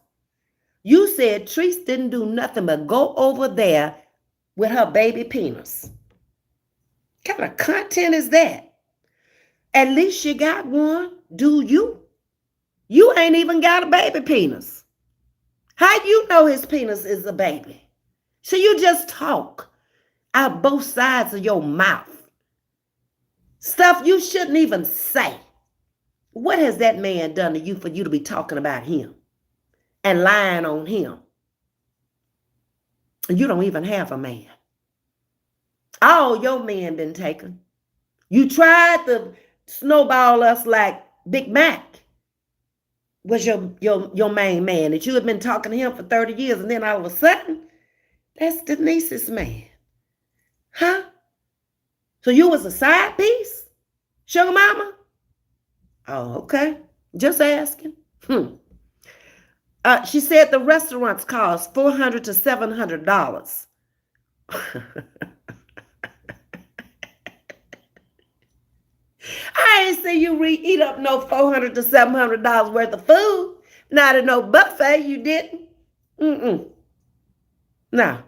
You said Treese didn't do nothing but go over there with her baby penis. What kind of content is that? At least you got one, do you? You ain't even got a baby penis. How you know his penis is a baby? So you just talk out both sides of your mouth. Stuff you shouldn't even say. What has that man done to you for you to be talking about him and lying on him? And you don't even have a man. All your men been taken. You tried to snowball us like Big Mac was your main man that you had been talking to him for 30 years, and then all of a sudden, that's Denise's man. Huh? So you was a side piece? Sugar mama? Oh, okay. Just asking. She said the restaurants cost $400 to $700. I ain't see you eat up no $400 to $700 worth of food. Not in no buffet, you didn't. Now,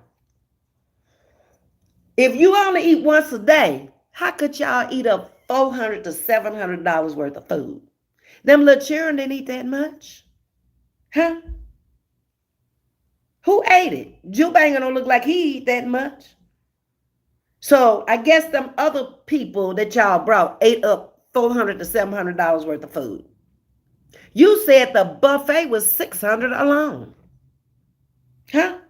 if you only eat once a day, how could y'all eat up $400 to $700 worth of food? Them little children didn't eat that much. Huh? Who ate it? Joe Banger don't look like he eat that much. So I guess them other people that y'all brought ate up $400 to $700 worth of food. You said the buffet was $600 alone. Huh?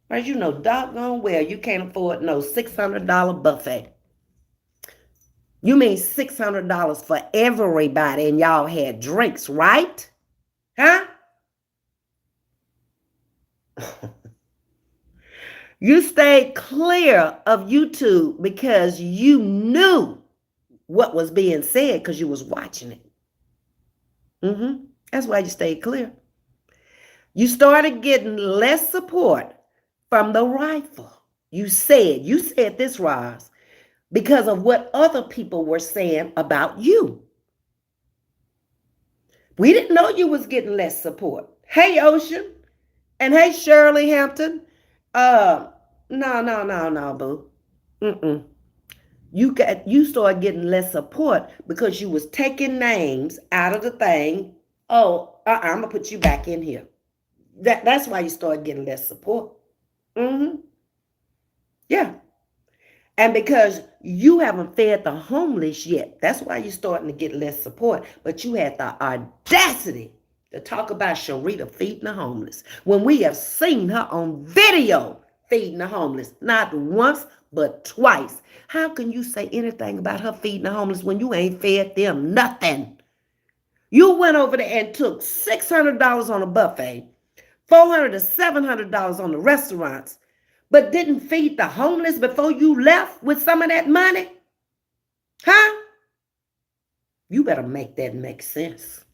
As you know doggone well you can't afford no $600 buffet. You mean $600 for everybody and y'all had drinks, right? Huh? You stayed clear of YouTube because you knew what was being said because you was watching it. That's why you stayed clear. You started getting less support from the rifle. You said this, Roz, because of what other people were saying about you. We didn't know you was getting less support. Hey, Ocean, and hey, Shirley Hampton. No, boo. You started getting less support because you was taking names out of the thing. Oh, I'm gonna put you back in here. That's why you started getting less support. Yeah. And because you haven't fed the homeless yet, that's why you're starting to get less support. But you had the audacity to talk about Sharita feeding the homeless when we have seen her on video feeding the homeless, not once, but twice. How can you say anything about her feeding the homeless when you ain't fed them nothing? You went over there and took $600 on a buffet, $400 to $700 on the restaurants, but didn't feed the homeless before you left with some of that money? Huh? You better make that make sense.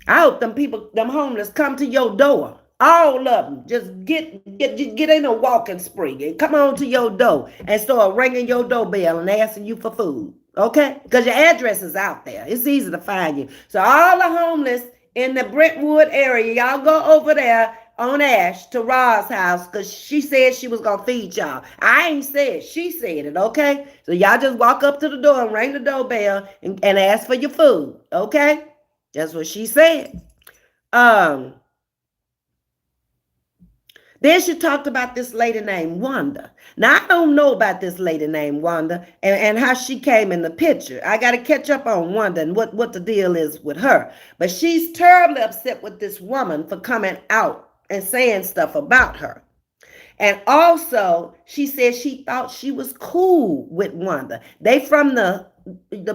I hope them homeless come to your door. All of them. Just get in a walking spree and come on to your door and start ringing your doorbell and asking you for food. Okay? Because your address is out there. It's easy to find you. So all the homeless in the Brentwood area, y'all go over there on Ash to Ra's house because she said she was going to feed y'all. I ain't said, she said it, okay? So y'all just walk up to the door and ring the doorbell and ask for your food, okay? That's what she said. Then she talked about this lady named Wanda. Now, I don't know about this lady named Wanda and how she came in the picture. I got to catch up on Wanda and what the deal is with her. But she's terribly upset with this woman for coming out and saying stuff about her. And also, she said she thought she was cool with Wanda. They from the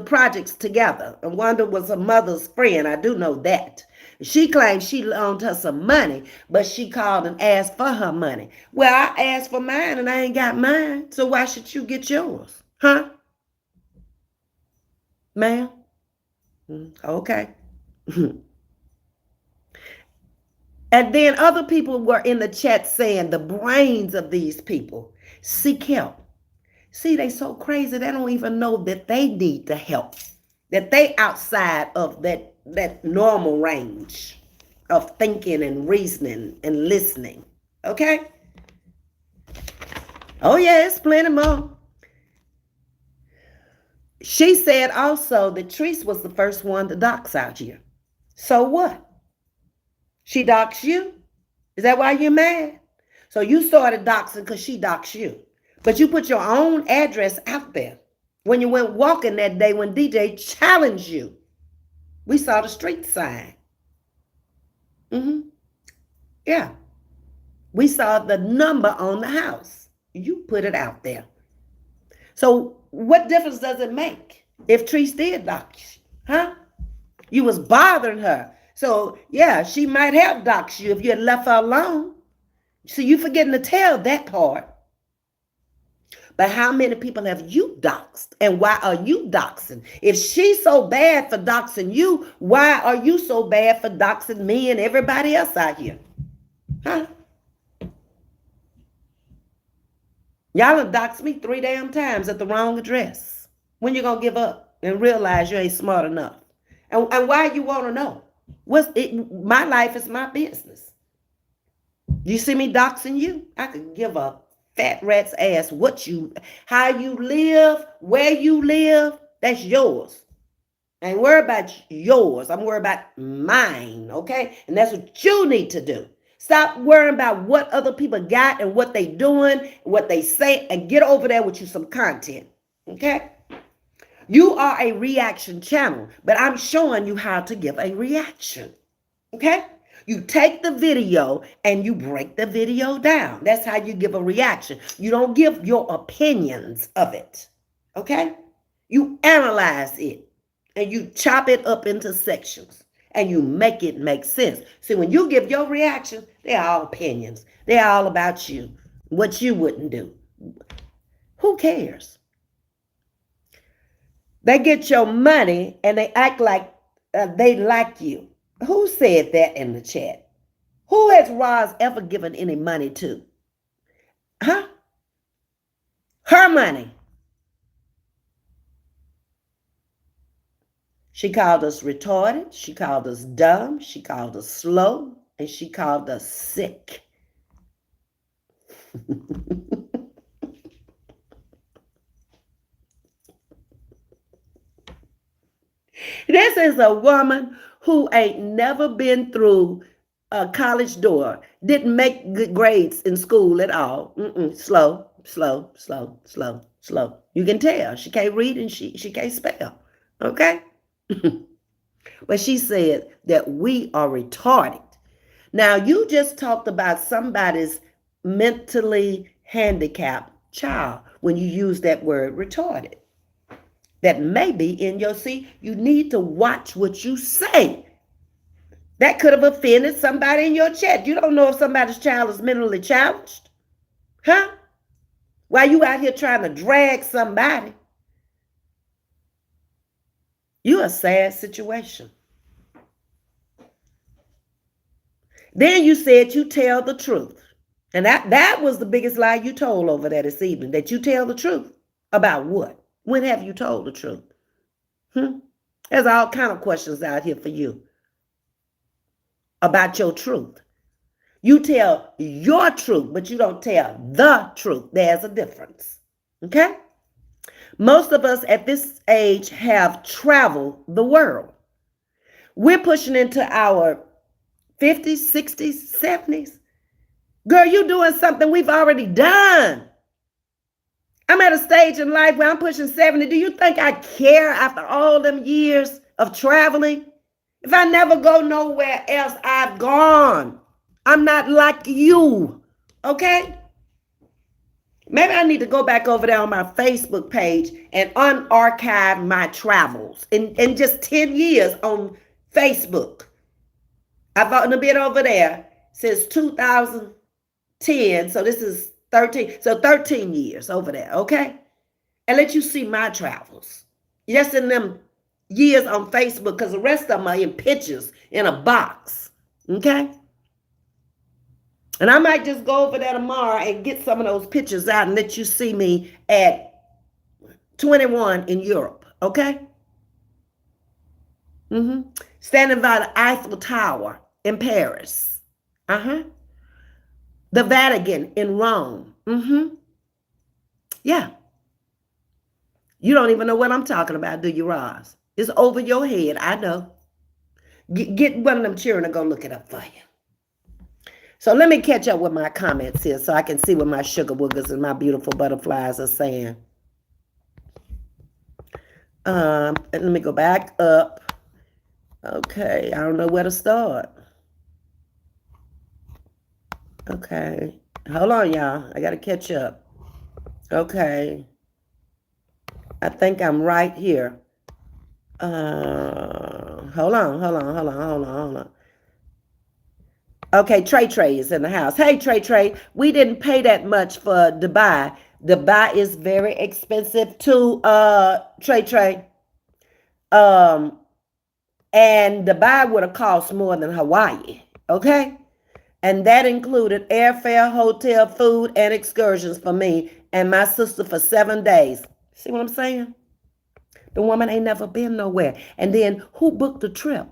projects together. And Wanda was her mother's friend. I do know that. She claimed she loaned her some money, but she called and asked for her money. Well, I asked for mine and I ain't got mine. So why should you get yours? Huh? Ma'am? Okay. And then other people were in the chat saying the brains of these people seek help. See, they so crazy, they don't even know that they need the help, that they outside of that normal range of thinking and reasoning and listening. Okay? Oh, yeah, it's plenty more. She said also that Treese was the first one to dox out here. So what? She doxed you? Is that why you're mad? So you started doxing because she doxed you. But you put your own address out there. When you went walking that day when DJ challenged you, we saw the street sign. Yeah. We saw the number on the house. You put it out there. So what difference does it make if Treese did dox you? Huh? You was bothering her. So, yeah, she might have doxed you if you had left her alone. So you forgetting to tell that part. But how many people have you doxed? And why are you doxing? If she's so bad for doxing you, why are you so bad for doxing me and everybody else out here? Huh? Y'all have doxed me 3 damn times at the wrong address. When you gonna give up and realize you ain't smart enough? And why you want to know? My life is my business. You see me doxing you? I could give a fat rat's ass how you live, where you live, that's yours. I ain't worried about yours. I'm worried about mine, okay? And that's what you need to do. Stop worrying about what other people got and what they doing, what they say, and get over there with you some content, okay? You are a reaction channel, but I'm showing you how to give a reaction, okay? You take the video and you break the video down. That's how you give a reaction. You don't give your opinions of it, okay? You analyze it and you chop it up into sections and you make it make sense. See, when you give your reaction, they're all opinions. They're all about you, what you wouldn't do. Who cares? They get your money and they act like they like you. Who said that in the chat? Who has Roz ever given any money to? Huh? Her money. She called us retarded. She called us dumb. She called us slow. And she called us sick. This is a woman who ain't never been through a college door, didn't make good grades in school at all. Slow, slow, slow, slow, slow. You can tell she can't read and she can't spell. Okay? But she said that we are retarded. Now, you just talked about somebody's mentally handicapped child when you use that word retarded. That may be in your seat. You need to watch what you say. That could have offended somebody in your chat. You don't know if somebody's child is mentally challenged. Huh? While you out here trying to drag somebody. You're a sad situation. Then you said you tell the truth. And that was the biggest lie you told over there this evening. That you tell the truth. About what? When have you told the truth? There's all kind of questions out here for you. About your truth. You tell your truth, but you don't tell the truth. There's a difference. Okay? Most of us at this age have traveled the world. We're pushing into our 50s, 60s, 70s. Girl, you doing something we've already done. I'm at a stage in life where I'm pushing 70. Do you think I care after all them years of traveling? If I never go nowhere else, I've gone. I'm not like you, okay? Maybe I need to go back over there on my Facebook page and unarchive my travels in just 10 years on Facebook. I've been over there since 2010, so this is 13. So 13 years over there, okay? And let you see my travels. Just in them years on Facebook, because the rest of them are in pictures in a box, okay? And I might just go over there tomorrow and get some of those pictures out and let you see me at 21 in Europe, okay? Standing by the Eiffel Tower in Paris. The Vatican in Rome. Yeah. You don't even know what I'm talking about, do you, Roz? It's over your head, I know. Get one of them children to go look it up for you. So let me catch up with my comments here so I can see what my sugar woogers and my beautiful butterflies are saying. Let me go back up. Okay, I don't know where to start. Okay, hold on, y'all. I got to catch up. Okay. I think I'm right here. Hold on. Okay, Trey is in the house. Hey, Trey, we didn't pay that much for Dubai. Dubai is very expensive too, Trey. And Dubai would have cost more than Hawaii, okay? And that included airfare, hotel, food, and excursions for me and my sister for 7 days. See what I'm saying? The woman ain't never been nowhere. And then who booked the trip?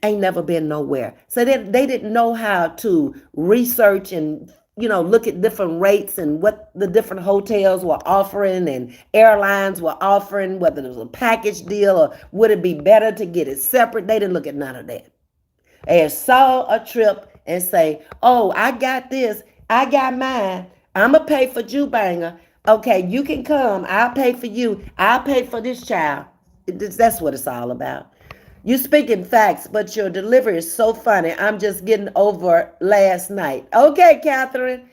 Ain't never been nowhere. So they didn't know how to research and, look at different rates and what the different hotels were offering and airlines were offering, whether it was a package deal or would it be better to get it separate. They didn't look at none of that. They saw a trip and say, oh, I got this, I got mine, I'm going to pay for Jubanger. Okay, you can come, I'll pay for you, I'll pay for this child. That's what it's all about. You speaking facts, but your delivery is so funny. I'm just getting over last night. Okay, Catherine.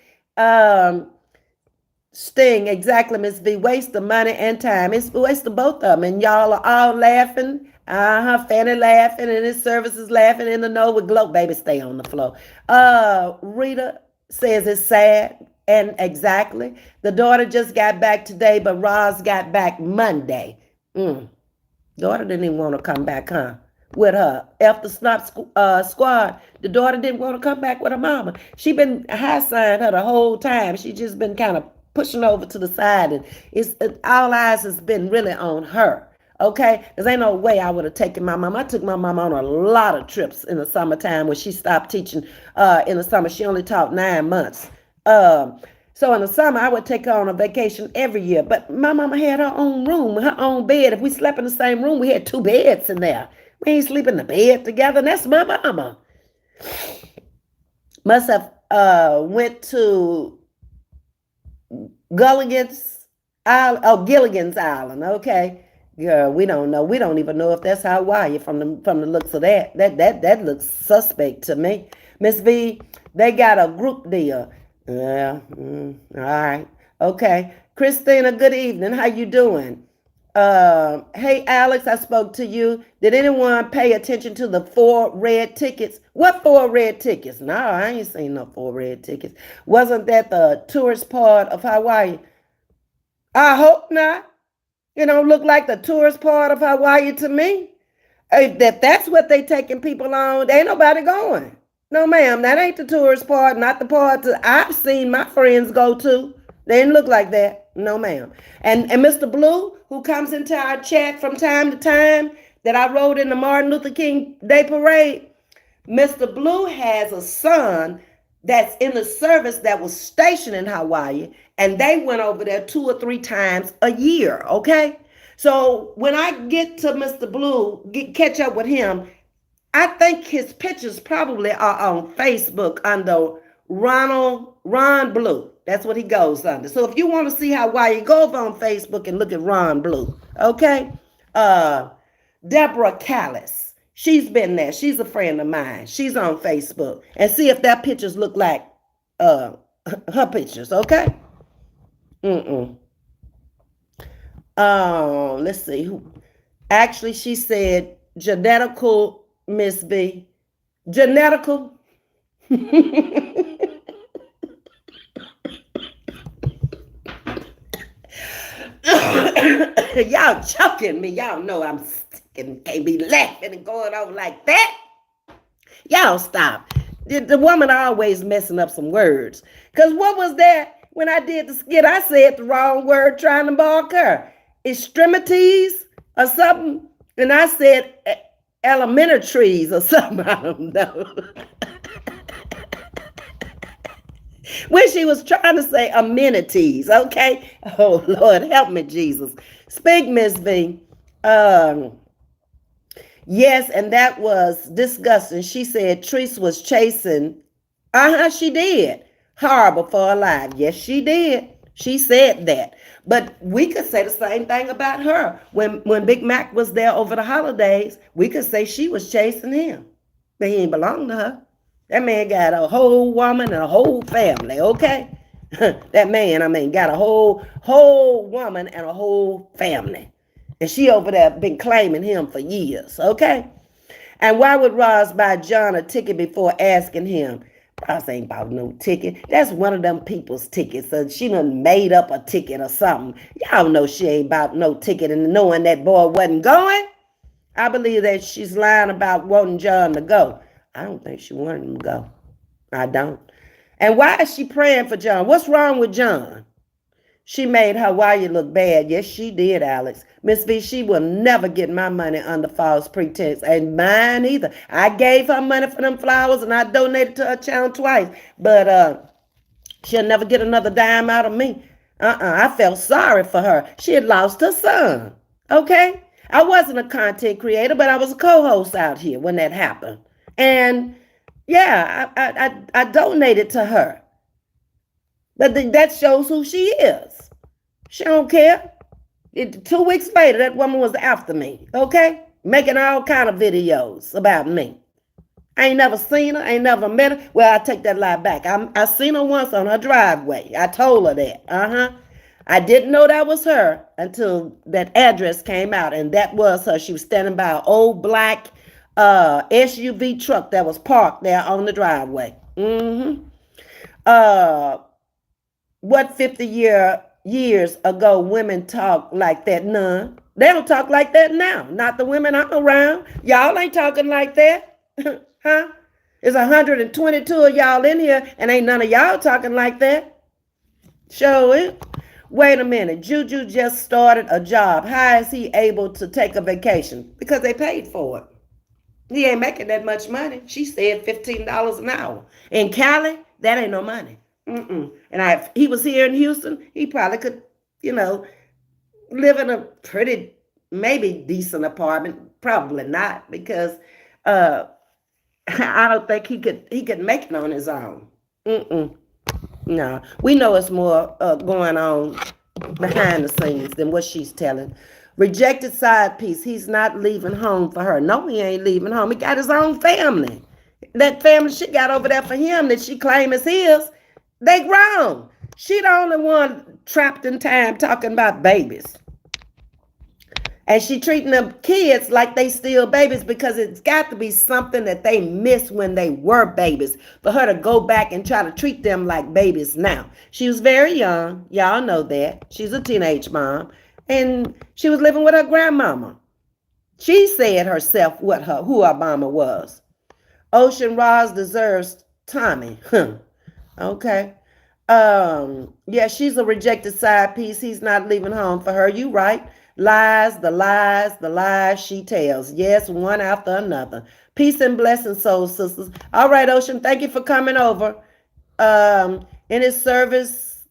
Sting, exactly, Ms. V. Waste of money and time. It's a waste of both of them. And y'all are all laughing. Fanny laughing, and his services laughing in the know with glow. Baby, stay on the floor. Rita says it's sad. And exactly. The daughter just got back today, but Roz got back Monday. Daughter didn't even want to come back, huh? With her. After Snot Squad, the daughter didn't want to come back with her mama. She been high-signing her the whole time. She just been kind of pushing over to the side, and all eyes has been really on her. Okay? Because ain't no way I would have taken my mom. I took my mom on a lot of trips in the summertime when she stopped teaching in the summer. She only taught 9 months. So in the summer, I would take her on a vacation every year. But my mama had her own room, her own bed. If we slept in the same room, we had 2 beds in there. We ain't sleep in the bed together, and that's my mama. Must have went to Gilligan's Island. Okay, girl, we don't know. We don't even know if that's Hawaii from the looks of that. That looks suspect to me. Ms. V, they got a group deal. Yeah. All right. Okay. Christina, good evening. How you doing? Hey, Alex, I spoke to you. Did anyone pay attention to the 4 red tickets? What 4 red tickets? No, I ain't seen no 4 red tickets. Wasn't that the tourist part of Hawaii? I hope not. It don't look like the tourist part of Hawaii to me. If that's what they taking people on, ain't nobody going. No, ma'am, that ain't the tourist part, not the part I've seen my friends go to. They didn't look like that. No, ma'am. And Mr. Blue, who comes into our chat from time to time, that I wrote in the Martin Luther King Day Parade, Mr. Blue has a son that's in the service that was stationed in Hawaii, and they went over there 2 or 3 times a year, okay? So when I get to Mr. Blue, catch up with him, I think his pictures probably are on Facebook under Ron Blue. That's what he goes under. So if you want to see Hawaii, go over on Facebook and look at Ron Blue. Okay? Deborah Callis. She's been there. She's a friend of mine. She's on Facebook. And see if that pictures look like her pictures. Okay? Let's see. Actually, she said genetical Ms.V. Genetical. Y'all choking me. Y'all know I'm sick and can't be laughing and going on like that. Y'all stop. The woman always messing up some words. Because what was that when I did the skit? I said the wrong word trying to balk her. Extremities or something. And I said elementaries or something. I don't know. When she was trying to say amenities, okay? Oh, Lord, help me, Jesus. Speak, Ms. V. Yes, and that was disgusting. She said Treese was chasing. She did. Horrible for her life. Yes, she did. She said that. But we could say the same thing about her. When Big Mac was there over the holidays, we could say she was chasing him. But he ain't belong to her. That man got a whole woman and a whole family, okay? That man, got a whole woman and a whole family. And she over there been claiming him for years, okay? And why would Roz buy John a ticket before asking him? Roz ain't bought no ticket. That's one of them people's tickets. So she done made up a ticket or something. Y'all know she ain't bought no ticket and knowing that boy wasn't going. I believe that she's lying about wanting John to go. I don't think she wanted him to go. I don't. And why is she praying for John? What's wrong with John? She made Hawaii look bad. Yes, she did, Alex. Miss V, she will never get my money under false pretense. And mine either. I gave her money for them flowers and I donated to her channel twice. But She'll never get another dime out of me. I felt sorry for her. She had lost her son. Okay? I wasn't a content creator, but I was a co-host out here when that happened. And yeah, I donated to her. But that shows who she is. She don't care. 2 weeks later, that woman was after me, okay? Making all kind of videos about me. I ain't never seen her, ain't never met her. Well, I take that lie back. I seen her once on her driveway. I told her that. I didn't know that was her until that address came out, and that was her. She was standing by an old black SUV truck that was parked there on the driveway. What 50 years ago women talk like that? None. They don't talk like that now. Not the women I'm around. Y'all ain't talking like that. Huh? There's 122 of y'all in here, and ain't none of y'all talking like that. Show it. Wait a minute. Juju just started a job. How is he able to take a vacation? Because they paid for it. He ain't making that much money. She said $15 an hour. In Cali, that ain't no money. And if he was here in Houston, he probably could, live in a pretty, maybe decent apartment. Probably not, because I don't think he could make it on his own. No, we know it's more going on behind the scenes than what she's telling. Rejected side piece. He's not leaving home for her. No, he ain't leaving home. He got his own family. That family she got over there for him that she claims is his, they grown. She the only one trapped in time talking about babies. And she treating them kids like they still babies, because it's got to be something that they missed when they were babies for her to go back and try to treat them like babies now. She was very young. Y'all know that. She's a teenage mom. And she was living with her grandmama. She said herself who her mama was. Ocean Ross deserves Tommy. Okay. Yeah, she's a rejected side piece. He's not leaving home for her. You right. Lies, the lies she tells. Yes, one after another. Peace and blessings, soul sisters. All right, Ocean, thank you for coming over. In his service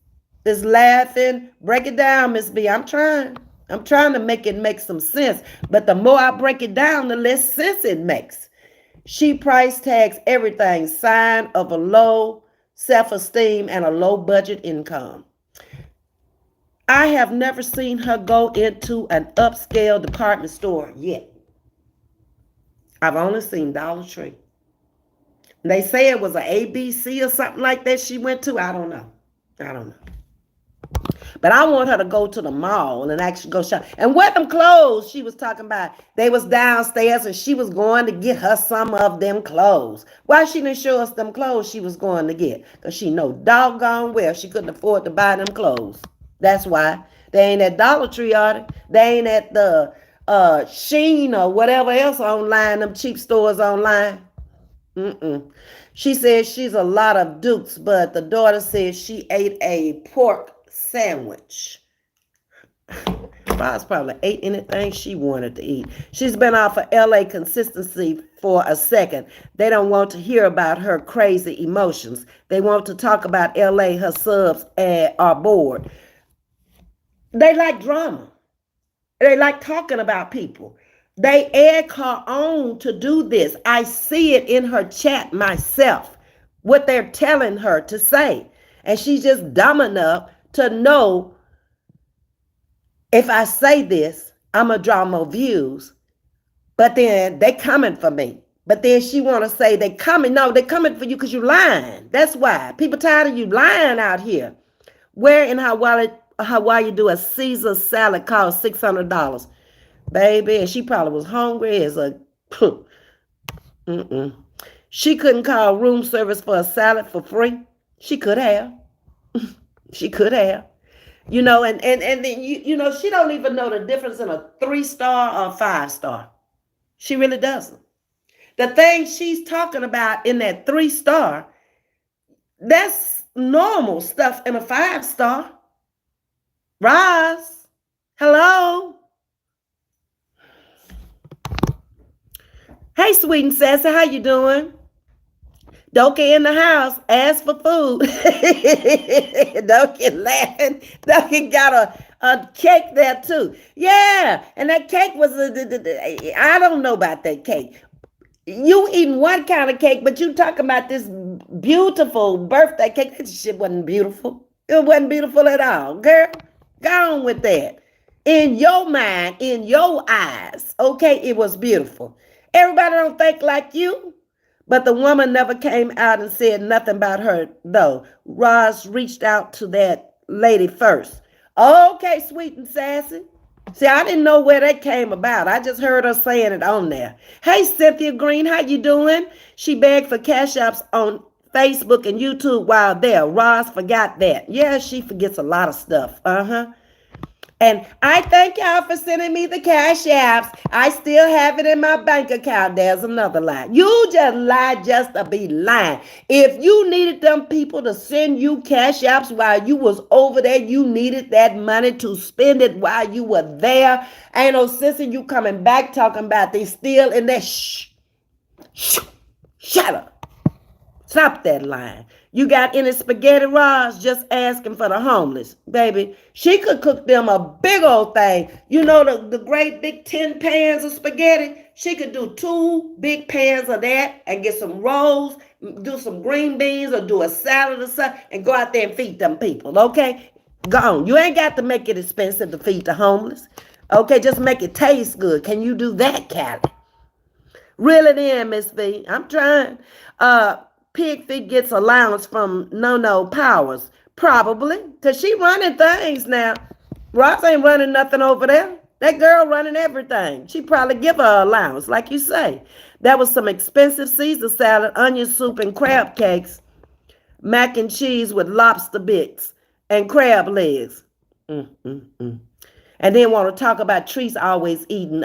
is laughing. Break it down, Ms.V. I'm trying to make some sense. But the more I break it down, the less sense it makes. She price tags everything. Sign of a low self-esteem and a low budget income. I have never seen her go into an upscale department store yet. I've only seen Dollar Tree. They say it was an ABC or something like that she went to. I don't know. But I want her to go to the mall and actually go shop. And wear them clothes she was talking about. They was downstairs and she was going to get her some of them clothes. Why she didn't show us them clothes she was going to get? Because she know doggone well she couldn't afford to buy them clothes. That's why. They ain't at Dollar Tree, are they? They ain't at the Sheen or whatever else online, them cheap stores online. She says she's a lot of dukes, but the daughter says she ate a pork sandwich. Roz probably ate anything she wanted to eat. She's been off of LA consistency for a second. They don't want to hear about her crazy emotions. They want to talk about LA. Her subs are bored. They like drama. They like talking about people. They egg her on to do this. I see it in her chat myself, what they're telling her to say. And she's just dumb enough to know, if I say this, I'm going to draw more views. But then they coming for me. But then she want to say they coming. No, they coming for you because you lying. That's why. People tired of you lying out here. Where in Hawaii do a Caesar salad cost $600? Baby, and she probably was hungry as a... She couldn't call room service for a salad for free. She could have. She could have. And then, she don't even know the difference in a 3-star or 5-star. She really doesn't. The thing she's talking about in that 3-star, that's normal stuff in a 5-star. Roz, hello? Hey, sweet and sassy, how you doing? Doka in the house, asked for food. Doka laughing. Doka got a cake there too. Yeah, and that cake was, I don't know about that cake. You eating one kind of cake, but you talking about this beautiful birthday cake. That shit wasn't beautiful. It wasn't beautiful at all. Girl, go on with that. In your mind, in your eyes, okay, it was beautiful. Everybody don't think like you. But the woman never came out and said nothing about her, though. Roz reached out to that lady first. Okay, sweet and sassy. See, I didn't know where that came about. I just heard her saying it on there. Hey, Cynthia Green, how you doing? She begged for cash apps on Facebook and YouTube while there. Roz forgot that. Yeah, she forgets a lot of stuff. Uh-huh. And I thank y'all for sending me the cash apps. I still have it in my bank account. There's another lie. You just lie just to be lying. If you needed them people to send you cash apps while you was over there, you needed that money to spend it while you were there. Ain't no sense in you coming back talking about they still in there. Shh. Shut up. Stop that line. You got any spaghetti, Roz? Just asking for the homeless. Baby, she could cook them a big old thing. You know the great big 10 pans of spaghetti? She could do 2 big pans of that and get some rolls, do some green beans or do a salad or something and go out there and feed them people, okay? Go on. You ain't got to make it expensive to feed the homeless. Okay, just make it taste good. Can you do that, Callie? Reel it in, Ms.V. I'm trying. Pig Feet gets allowance from No Powers. Probably. Because she running things now. Ross ain't running nothing over there. That girl running everything. She probably give her allowance, like you say. That was some expensive Caesar salad, onion soup, and crab cakes. Mac and cheese with lobster bits and crab legs. And then want to talk about Treese always eating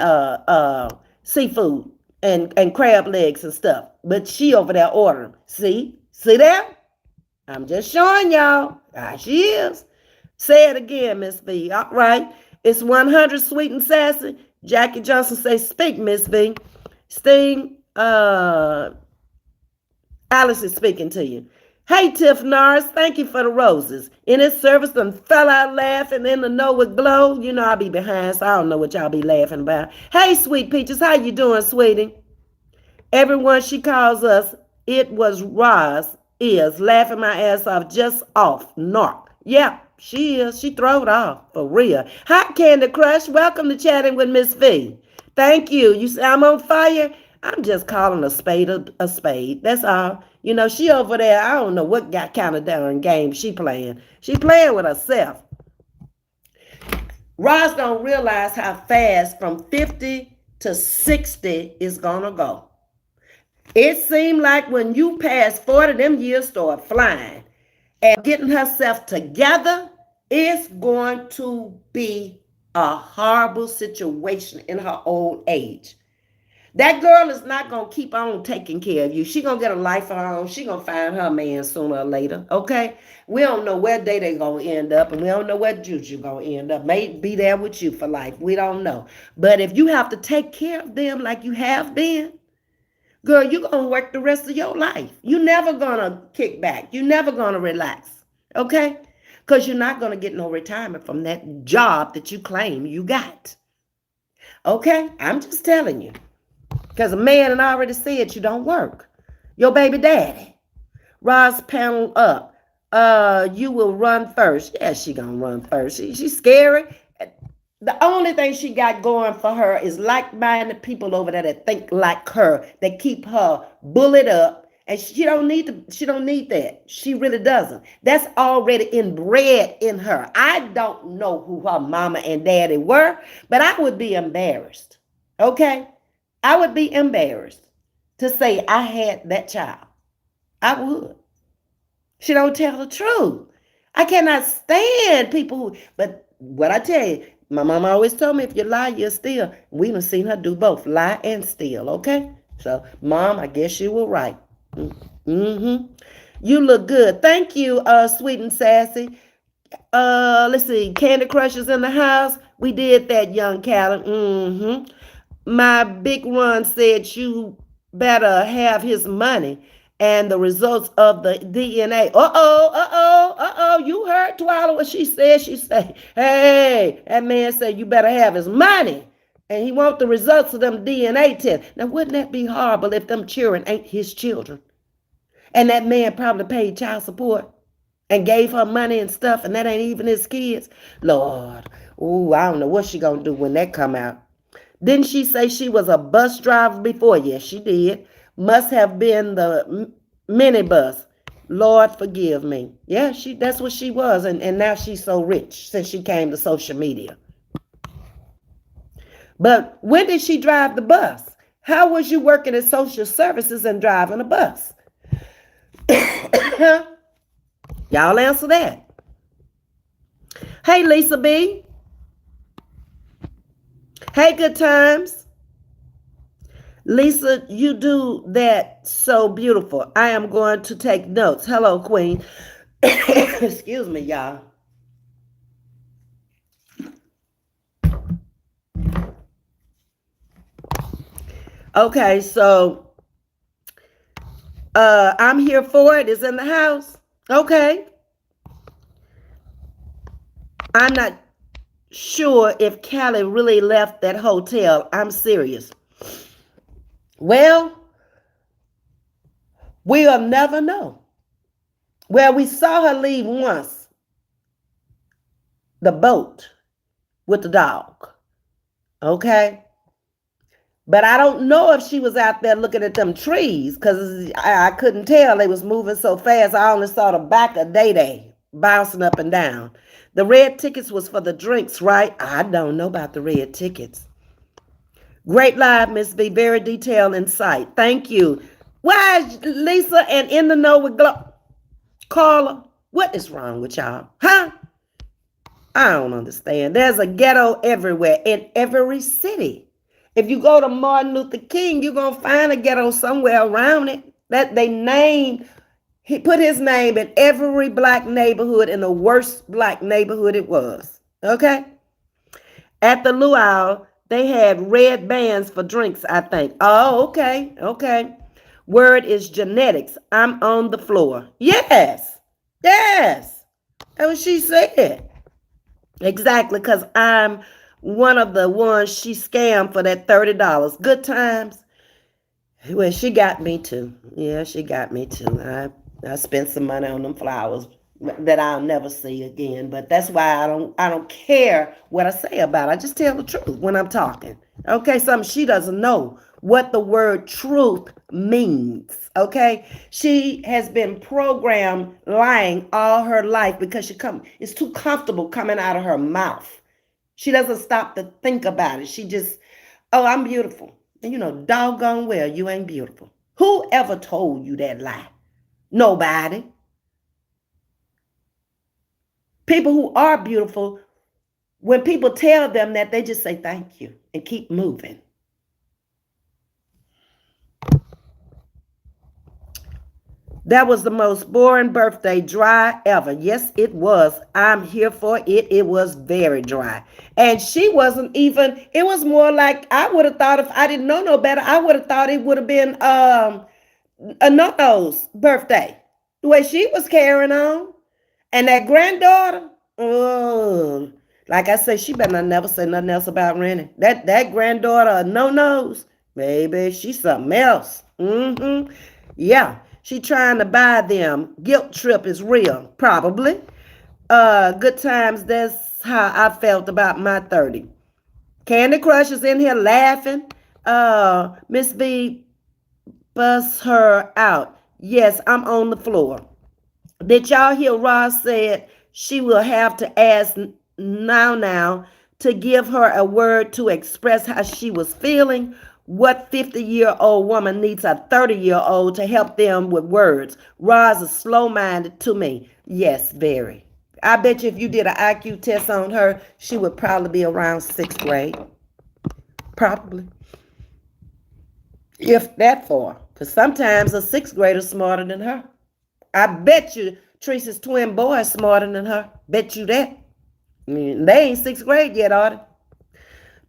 seafood and crab legs and stuff. But she over there ordering. See that? I'm just showing y'all. Ah, she is. Say it again, Ms.V. All right. It's 100 sweet and sassy. Jackie Johnson say, speak, Ms.V. Sting, Alice is speaking to you. Hey, Tiff Norris, thank you for the roses. In this service, done fell out laughing in the know with glow. You know I'll be behind, so I don't know what y'all be laughing about. Hey, Sweet Peaches, how you doing, sweetie? Everyone she calls us, it was Roz, is laughing my ass off, just off, narc. Yeah, she is. She throwed off, for real. Hi, Candy Crush. Welcome to Chatting with Ms.V. Thank you. You say I'm on fire? I'm just calling a spade a spade. That's all. You know, she over there, I don't know what kind of darn game she playing. She playing with herself. Roz don't realize how fast from 50 to 60 is going to go. It seemed like when you pass 40, them years start flying. And getting herself together is going to be a horrible situation in her old age. That girl is not going to keep on taking care of you. She going to get a life of her own. She going to find her man sooner or later, okay? We don't know where day they going to end up, and we don't know where Juju going to end up. May be there with you for life. We don't know. But if you have to take care of them like you have been, girl, you're going to work the rest of your life. You're never going to kick back. You're never going to relax, okay? Because you're not going to get no retirement from that job that you claim you got. Okay? I'm just telling you. Because a man had already said you don't work. Your baby daddy. Roz panel up. You will run first. Yeah, she gonna run first. She's scary. The only thing she got going for her is like-minded people over there that think like her, that keep her bullied up. And she don't need that. She really doesn't. That's already inbred in her. I don't know who her mama and daddy were, but I would be embarrassed. Okay? I would be embarrassed to say I had that child. I would. She don't tell the truth. I cannot stand people who, but what I tell you, my mama always told me if you lie, you'll steal. We done seen her do both, lie and steal, okay? So, Mom, I guess you were right. Mm-hmm. You look good. Thank you, sweet and sassy. Let's see, Candy Crushers in the house. We did that, young Callan. Mm-hmm. My big one said you better have his money and the results of the DNA. You heard Twyla what she said. She said, hey, that man said you better have his money. And he want the results of them DNA tests. Now, wouldn't that be horrible if them children ain't his children? And that man probably paid child support and gave her money and stuff, and that ain't even his kids. Lord, ooh, I don't know what she gonna do when that come out. Didn't she say she was a bus driver before? Yes, she did. Must have been the minibus. Lord, forgive me. Yeah, that's what she was, and now she's so rich since she came to social media. But when did she drive the bus? How was you working at social services and driving a bus? Y'all answer that. Hey, Lisa B. Hey, Good Times. Lisa, you do that so beautiful. I am going to take notes. Hello, Queen. Excuse me, y'all. Okay, so I'm here for it. It's in the house. Okay. I'm not sure if Callie really left that hotel. I'm serious. Well, we'll never know. Well, we saw her leave once. The boat with the dog. Okay. But I don't know if she was out there looking at them trees because I couldn't tell. They was moving so fast. I only saw the back of Day bouncing up and down. The red tickets was for the drinks, right? I don't know about the red tickets. Great live, Ms.V. Very detailed insight. Thank you. Why is Lisa and in the know with Carla? What is wrong with y'all? Huh? I don't understand. There's a ghetto everywhere in every city. If you go to Martin Luther King, you're going to find a ghetto somewhere around it. That they named, he put his name in every black neighborhood, in the worst black neighborhood it was. Okay? At the luau, they had red bands for drinks, I think. Oh, okay. Okay. Word is genetics. I'm on the floor. Yes. Yes. That's what she said. Exactly, because I'm one of the ones she scammed for that $30. Good times. Well, she got me too. Yeah, she got me too. I spent some money on them flowers that I'll never see again. But that's why I don't care what I say about it. I just tell the truth when I'm talking. Okay, something she doesn't know what the word truth means. Okay, she has been programmed lying all her life because it's too comfortable coming out of her mouth. She doesn't stop to think about it. She just, oh, I'm beautiful. And you know, doggone well, you ain't beautiful. Who ever told you that lie? Nobody. People who are beautiful, when people tell them that, they just say thank you and keep moving. That was the most boring birthday, dry ever. Yes, it was. I'm here for it. It was very dry. And she wasn't even, it was more like, I would have thought, if I didn't know no better, I would have thought it would have been a no-no's birthday. The way she was carrying on. And that granddaughter, oh, like I said, she better not never say nothing else about Rennie. That granddaughter, no-nos, baby, she's something else. Mm-hmm. Yeah. She trying to buy them. Guilt trip is real, probably. Good times, that's how I felt about my 30. Candy Crush is in here laughing. Ms.V. bust her out. Yes, I'm on the floor. Did y'all hear Ross said she will have to ask now to give her a word to express how she was feeling? What 50-year-old woman needs a 30-year-old to help them with words? Roz is slow-minded to me. Yes, very. I bet you if you did an IQ test on her, she would probably be around 6th grade. Probably. If that far. Because sometimes a 6th grader is smarter than her. I bet you Teresa's twin boy is smarter than her. Bet you that. I mean, they ain't 6th grade yet, are they?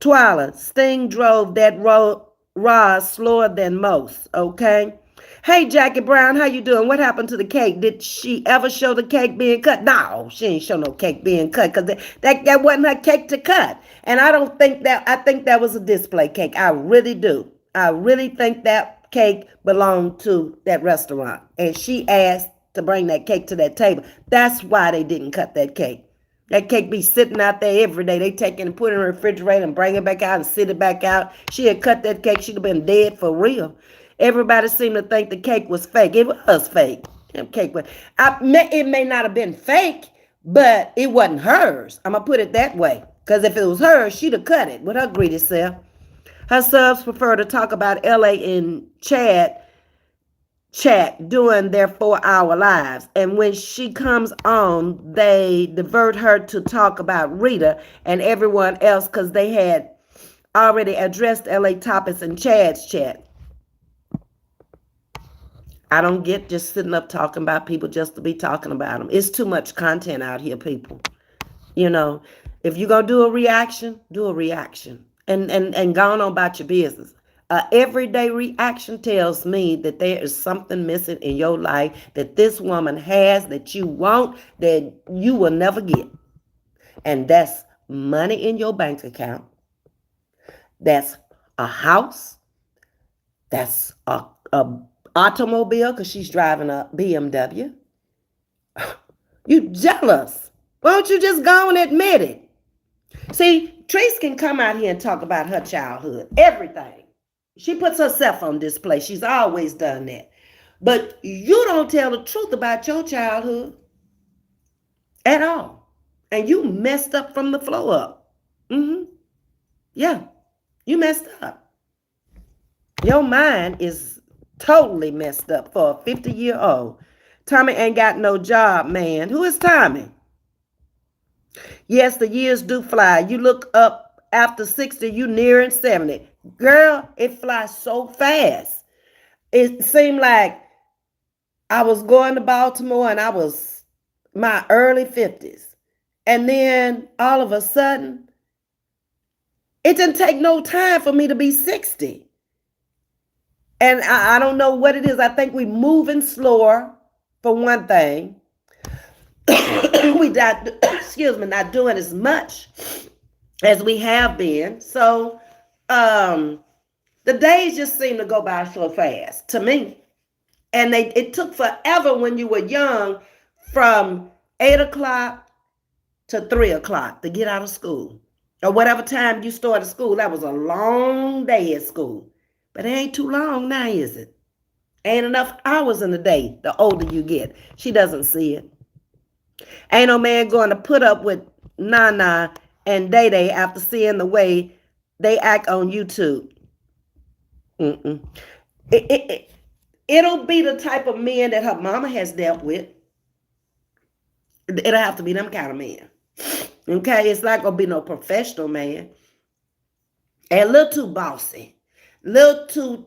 Twyla, Sting drove that Roz slower than most, okay? Hey, Jackie Brown, how you doing? What happened to the cake? Did she ever show the cake being cut? No, she ain't show no cake being cut because that wasn't her cake to cut. And I don't think that, I think that was a display cake. I really do. I really think that cake belonged to that restaurant. And she asked to bring that cake to that table. That's why they didn't cut that cake. That cake be sitting out there every day. They take it and put it in the refrigerator and bring it back out and sit it back out. She had cut that cake. She'd have been dead for real. Everybody seemed to think the cake was fake. It was fake. That cake was. It may not have been fake, but it wasn't hers. I'm gonna put it that way. Because if it was hers, she'd have cut it with her greedy self. Her subs prefer to talk about LA in chat doing their 4-hour lives. And when she comes on, they divert her to talk about Rita and everyone else because they had already addressed LA topics in Chad's chat. I don't get just sitting up talking about people just to be talking about them. It's too much content out here, people. You know, if you're going to do a reaction, do a reaction. And go on about your business. Everyday reaction tells me that there is something missing in your life that this woman has that you want, that you will never get. And that's money in your bank account. That's a house. That's a automobile because she's driving a BMW. You jealous. Why don't you just go and admit it? See, Trace can come out here and talk about her childhood, everything. She puts herself on display. She's always done that. But you don't tell the truth about your childhood at all. And you messed up from the flow up. Yeah, you messed up. Your mind is totally messed up for a 50-year-old. Tommy ain't got no job, man. Who is Tommy? Yes, the years do fly. You look up after 60, you nearing 70. Girl, it flies so fast. It seemed like I was going to Baltimore and I was my early 50s. And then all of a sudden, it didn't take no time for me to be 60. And I don't know what it is. I think we're moving slower, for one thing. We not, not doing as much as we have been. So the days just seem to go by so fast to me. And it took forever when you were young from 8 o'clock to 3 o'clock to get out of school. Or whatever time you started school, that was a long day at school. But it ain't too long now, is it? Ain't enough hours in the day the older you get. She doesn't see it. Ain't no man going to put up with Nana and Day Day after seeing the way they act on YouTube. It'll be the type of men that her mama has dealt with. It'll have to be them kind of men. Okay, it's not going to be no professional man. And a little too bossy. A little too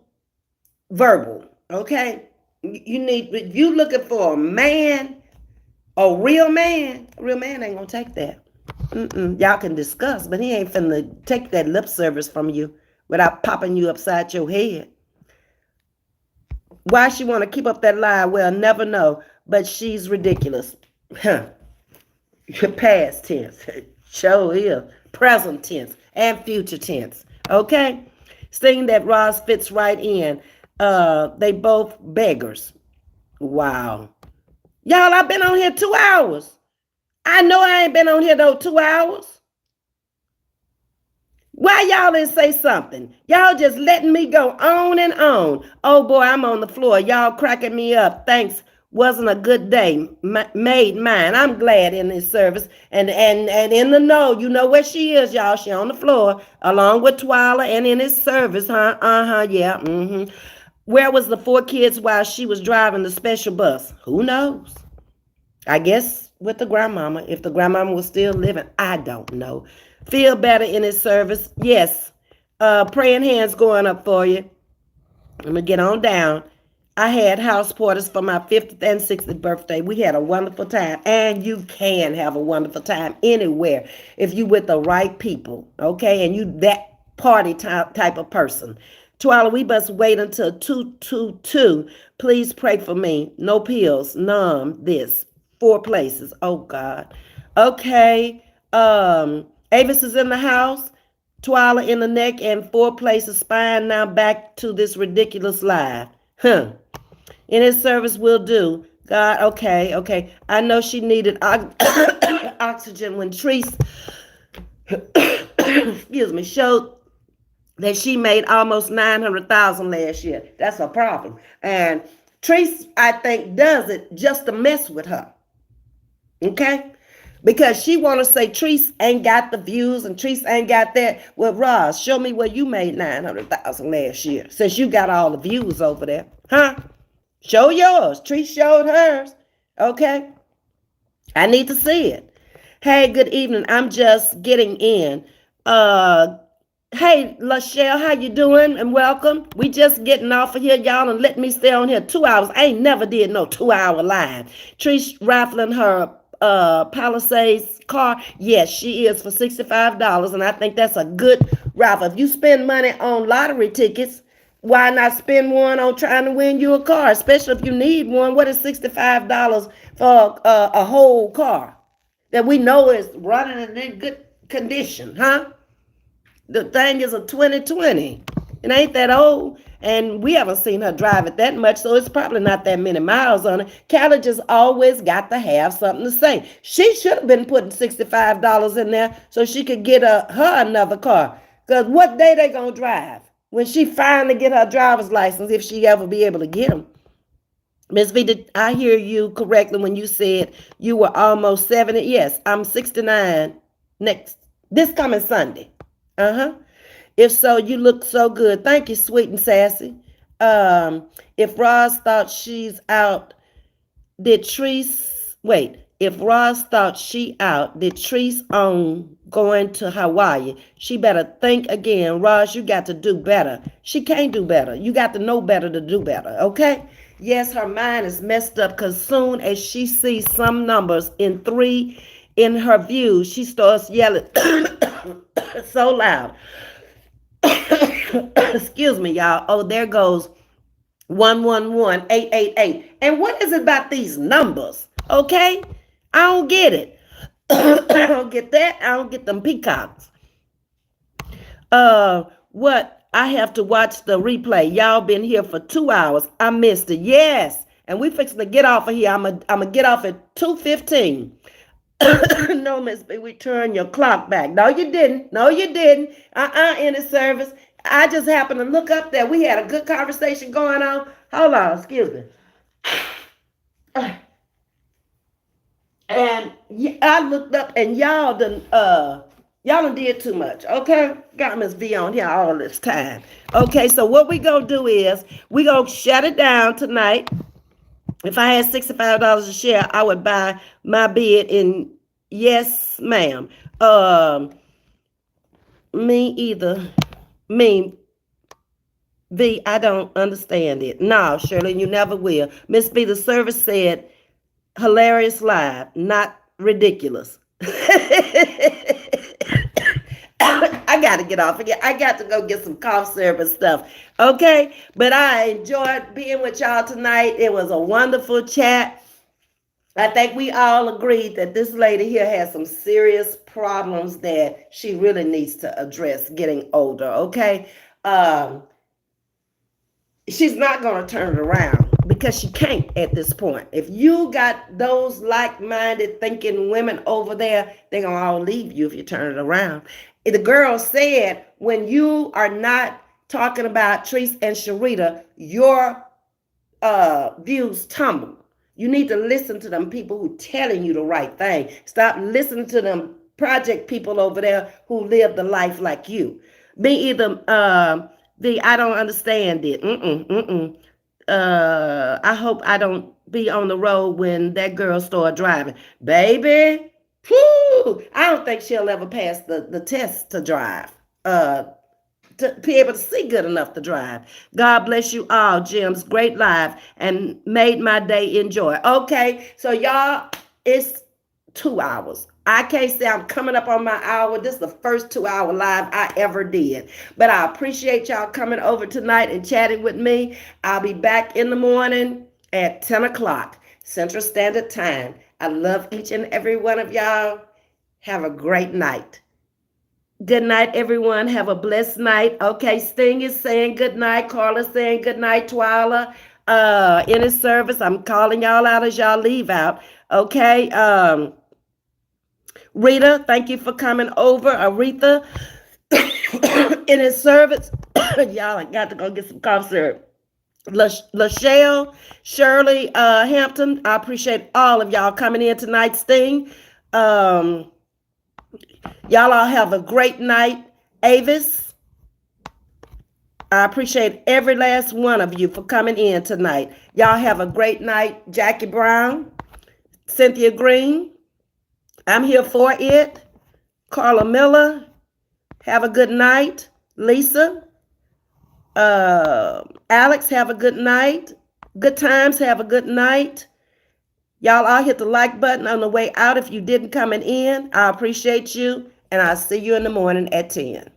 verbal. Okay? If you looking for a man, a real man ain't going to take that. Y'all can discuss, but he ain't finna take that lip service from you without popping you upside your head. Why she want to keep up that lie? Well, never know, but she's ridiculous. Past tense, show is present tense and future tense. Okay, saying that Ross fits right in. They both beggars. Wow, y'all, I've been on here 2 hours. I know I ain't been on here though 2 hours. Why y'all didn't say something? Y'all just letting me go on and on. Oh boy, I'm on the floor. Y'all cracking me up. Thanks. Wasn't a good day. Made mine. I'm glad in this service. And in the know, you know where she is, y'all. She on the floor along with Twyla and in his service, huh? Yeah. Where was the 4 kids while she was driving the special bus? Who knows? I guess with the grandmama. If the grandmama was still living, I don't know. Feel better in his service. Yes. Praying hands going up for you. I'm going to get on down. I had house parties for my 50th and 60th birthday. We had a wonderful time. And you can have a wonderful time anywhere if you with the right people. Okay? And you that party type of person. Twyla, we must wait until 222. Please pray for me. No pills, numb, this. 4 places. Oh, God. Okay. Avis is in the house. Twyla in the neck and 4 places spine. Now back to this ridiculous life. Huh. In his service will do. God, okay, okay. I know she needed oxygen when Treese, excuse me, showed that she made almost 900,000 last year. That's a problem. And Treese, I think, does it just to mess with her. Okay? Because she want to say Treese ain't got the views and Treese ain't got that. Well, Roz, show me where you made 900,000 last year, since you got all the views over there. Huh? Show yours. Treese showed hers. Okay? I need to see it. Hey, good evening. I'm just getting in. Hey, Lachelle, how you doing? And welcome. We just getting off of here, y'all, and let me stay on here 2 hours. I ain't never did no 2 hour live. Trish raffling her Palisades car. Yes, she is for $65, and I think that's a good raffle. If you spend money on lottery tickets, why not spend one on trying to win you a car, especially if you need one? What is $65 for a whole car that we know is running and in good condition, huh? The thing is a 2020. It ain't that old. And we haven't seen her drive it that much, so it's probably not that many miles on it. Callie just always got to have something to say. She should have been putting $65 in there so she could get her another car. Because what day they going to drive? When she finally get her driver's license, if she ever be able to get them. Ms.V, did I hear you correctly when you said you were almost 70? Yes, I'm 69 this coming Sunday. If so, you look so good. Thank you, sweet and sassy. If Roz thought she's out, did Treese wait? If Roz thought she out, did Treese own going to Hawaii? She better think again. Roz, you got to do better. She can't do better. You got to know better to do better, okay? Yes, her mind is messed up because soon as she sees some numbers in 3 in her views, she starts yelling so loud. Excuse me, y'all. Oh, there goes 111-888. And what is it about these numbers? Okay? I don't get it. I don't get that. I don't get them peacocks. What? I have to watch the replay. Y'all been here for 2 hours. I missed it. Yes. And we fixing to get off of here. I'm gonna get off at 2:15. No, Ms.V, we turn your clock back. No, you didn't. No, you didn't. In the service. I just happened to look up there. We had a good conversation going on. Hold on, excuse me. And I looked up and y'all done did too much, okay? Got Ms.V on here all this time. Okay, so what we gonna do is we gonna shut it down tonight. If I had $65 a share, I would buy my bid in yes, ma'am. Me either. Me, V, I don't understand it. No, Shirley, you never will. Miss V, the service said hilarious live, not ridiculous. I got to get off again. I got to go get some cough syrup and stuff. Okay? But I enjoyed being with y'all tonight. It was a wonderful chat. I think we all agreed that this lady here has some serious problems that she really needs to address getting older. Okay? She's not going to turn it around because she can't at this point. If you got those like-minded thinking women over there, they're going to all leave you if you turn it around. The girl said, when you are not talking about Treese and Sharita, your views tumble. You need to listen to them people who telling you the right thing. Stop listening to them project people over there who live the life like you. Me either, I don't understand it. I hope I don't be on the road when that girl start driving. Baby, whew, I don't think she'll ever pass the test to drive. To be able to see good enough to drive. God bless you all, Jim's great live and made my day enjoy. Okay, so y'all, it's 2 hours. I can't say I'm coming up on my hour. This is the first 2 hour live I ever did. But I appreciate y'all coming over tonight and chatting with me. I'll be back in the morning at 10 o'clock Central Standard Time. I love each and every one of y'all. Have a great night. Good night, everyone. Have a blessed night. Okay, Sting is saying good night. Carla's saying good night. Twyla, in his service, I'm calling y'all out as y'all leave out. Okay, Rita, thank you for coming over. Aretha, in his service, y'all, I got to go get some cough syrup. Lachelle, Shirley, Hampton, I appreciate all of y'all coming in tonight. Sting, y'all all have a great night. Avis, I appreciate every last one of you for coming in tonight. Y'all have a great night. Jackie Brown, Cynthia Green, I'm here for it. Carla Miller, have a good night. Lisa, Alex, have a good night. Good times, have a good night. Y'all all hit the like button on the way out if you didn't coming in. I appreciate you, and I'll see you in the morning at 10.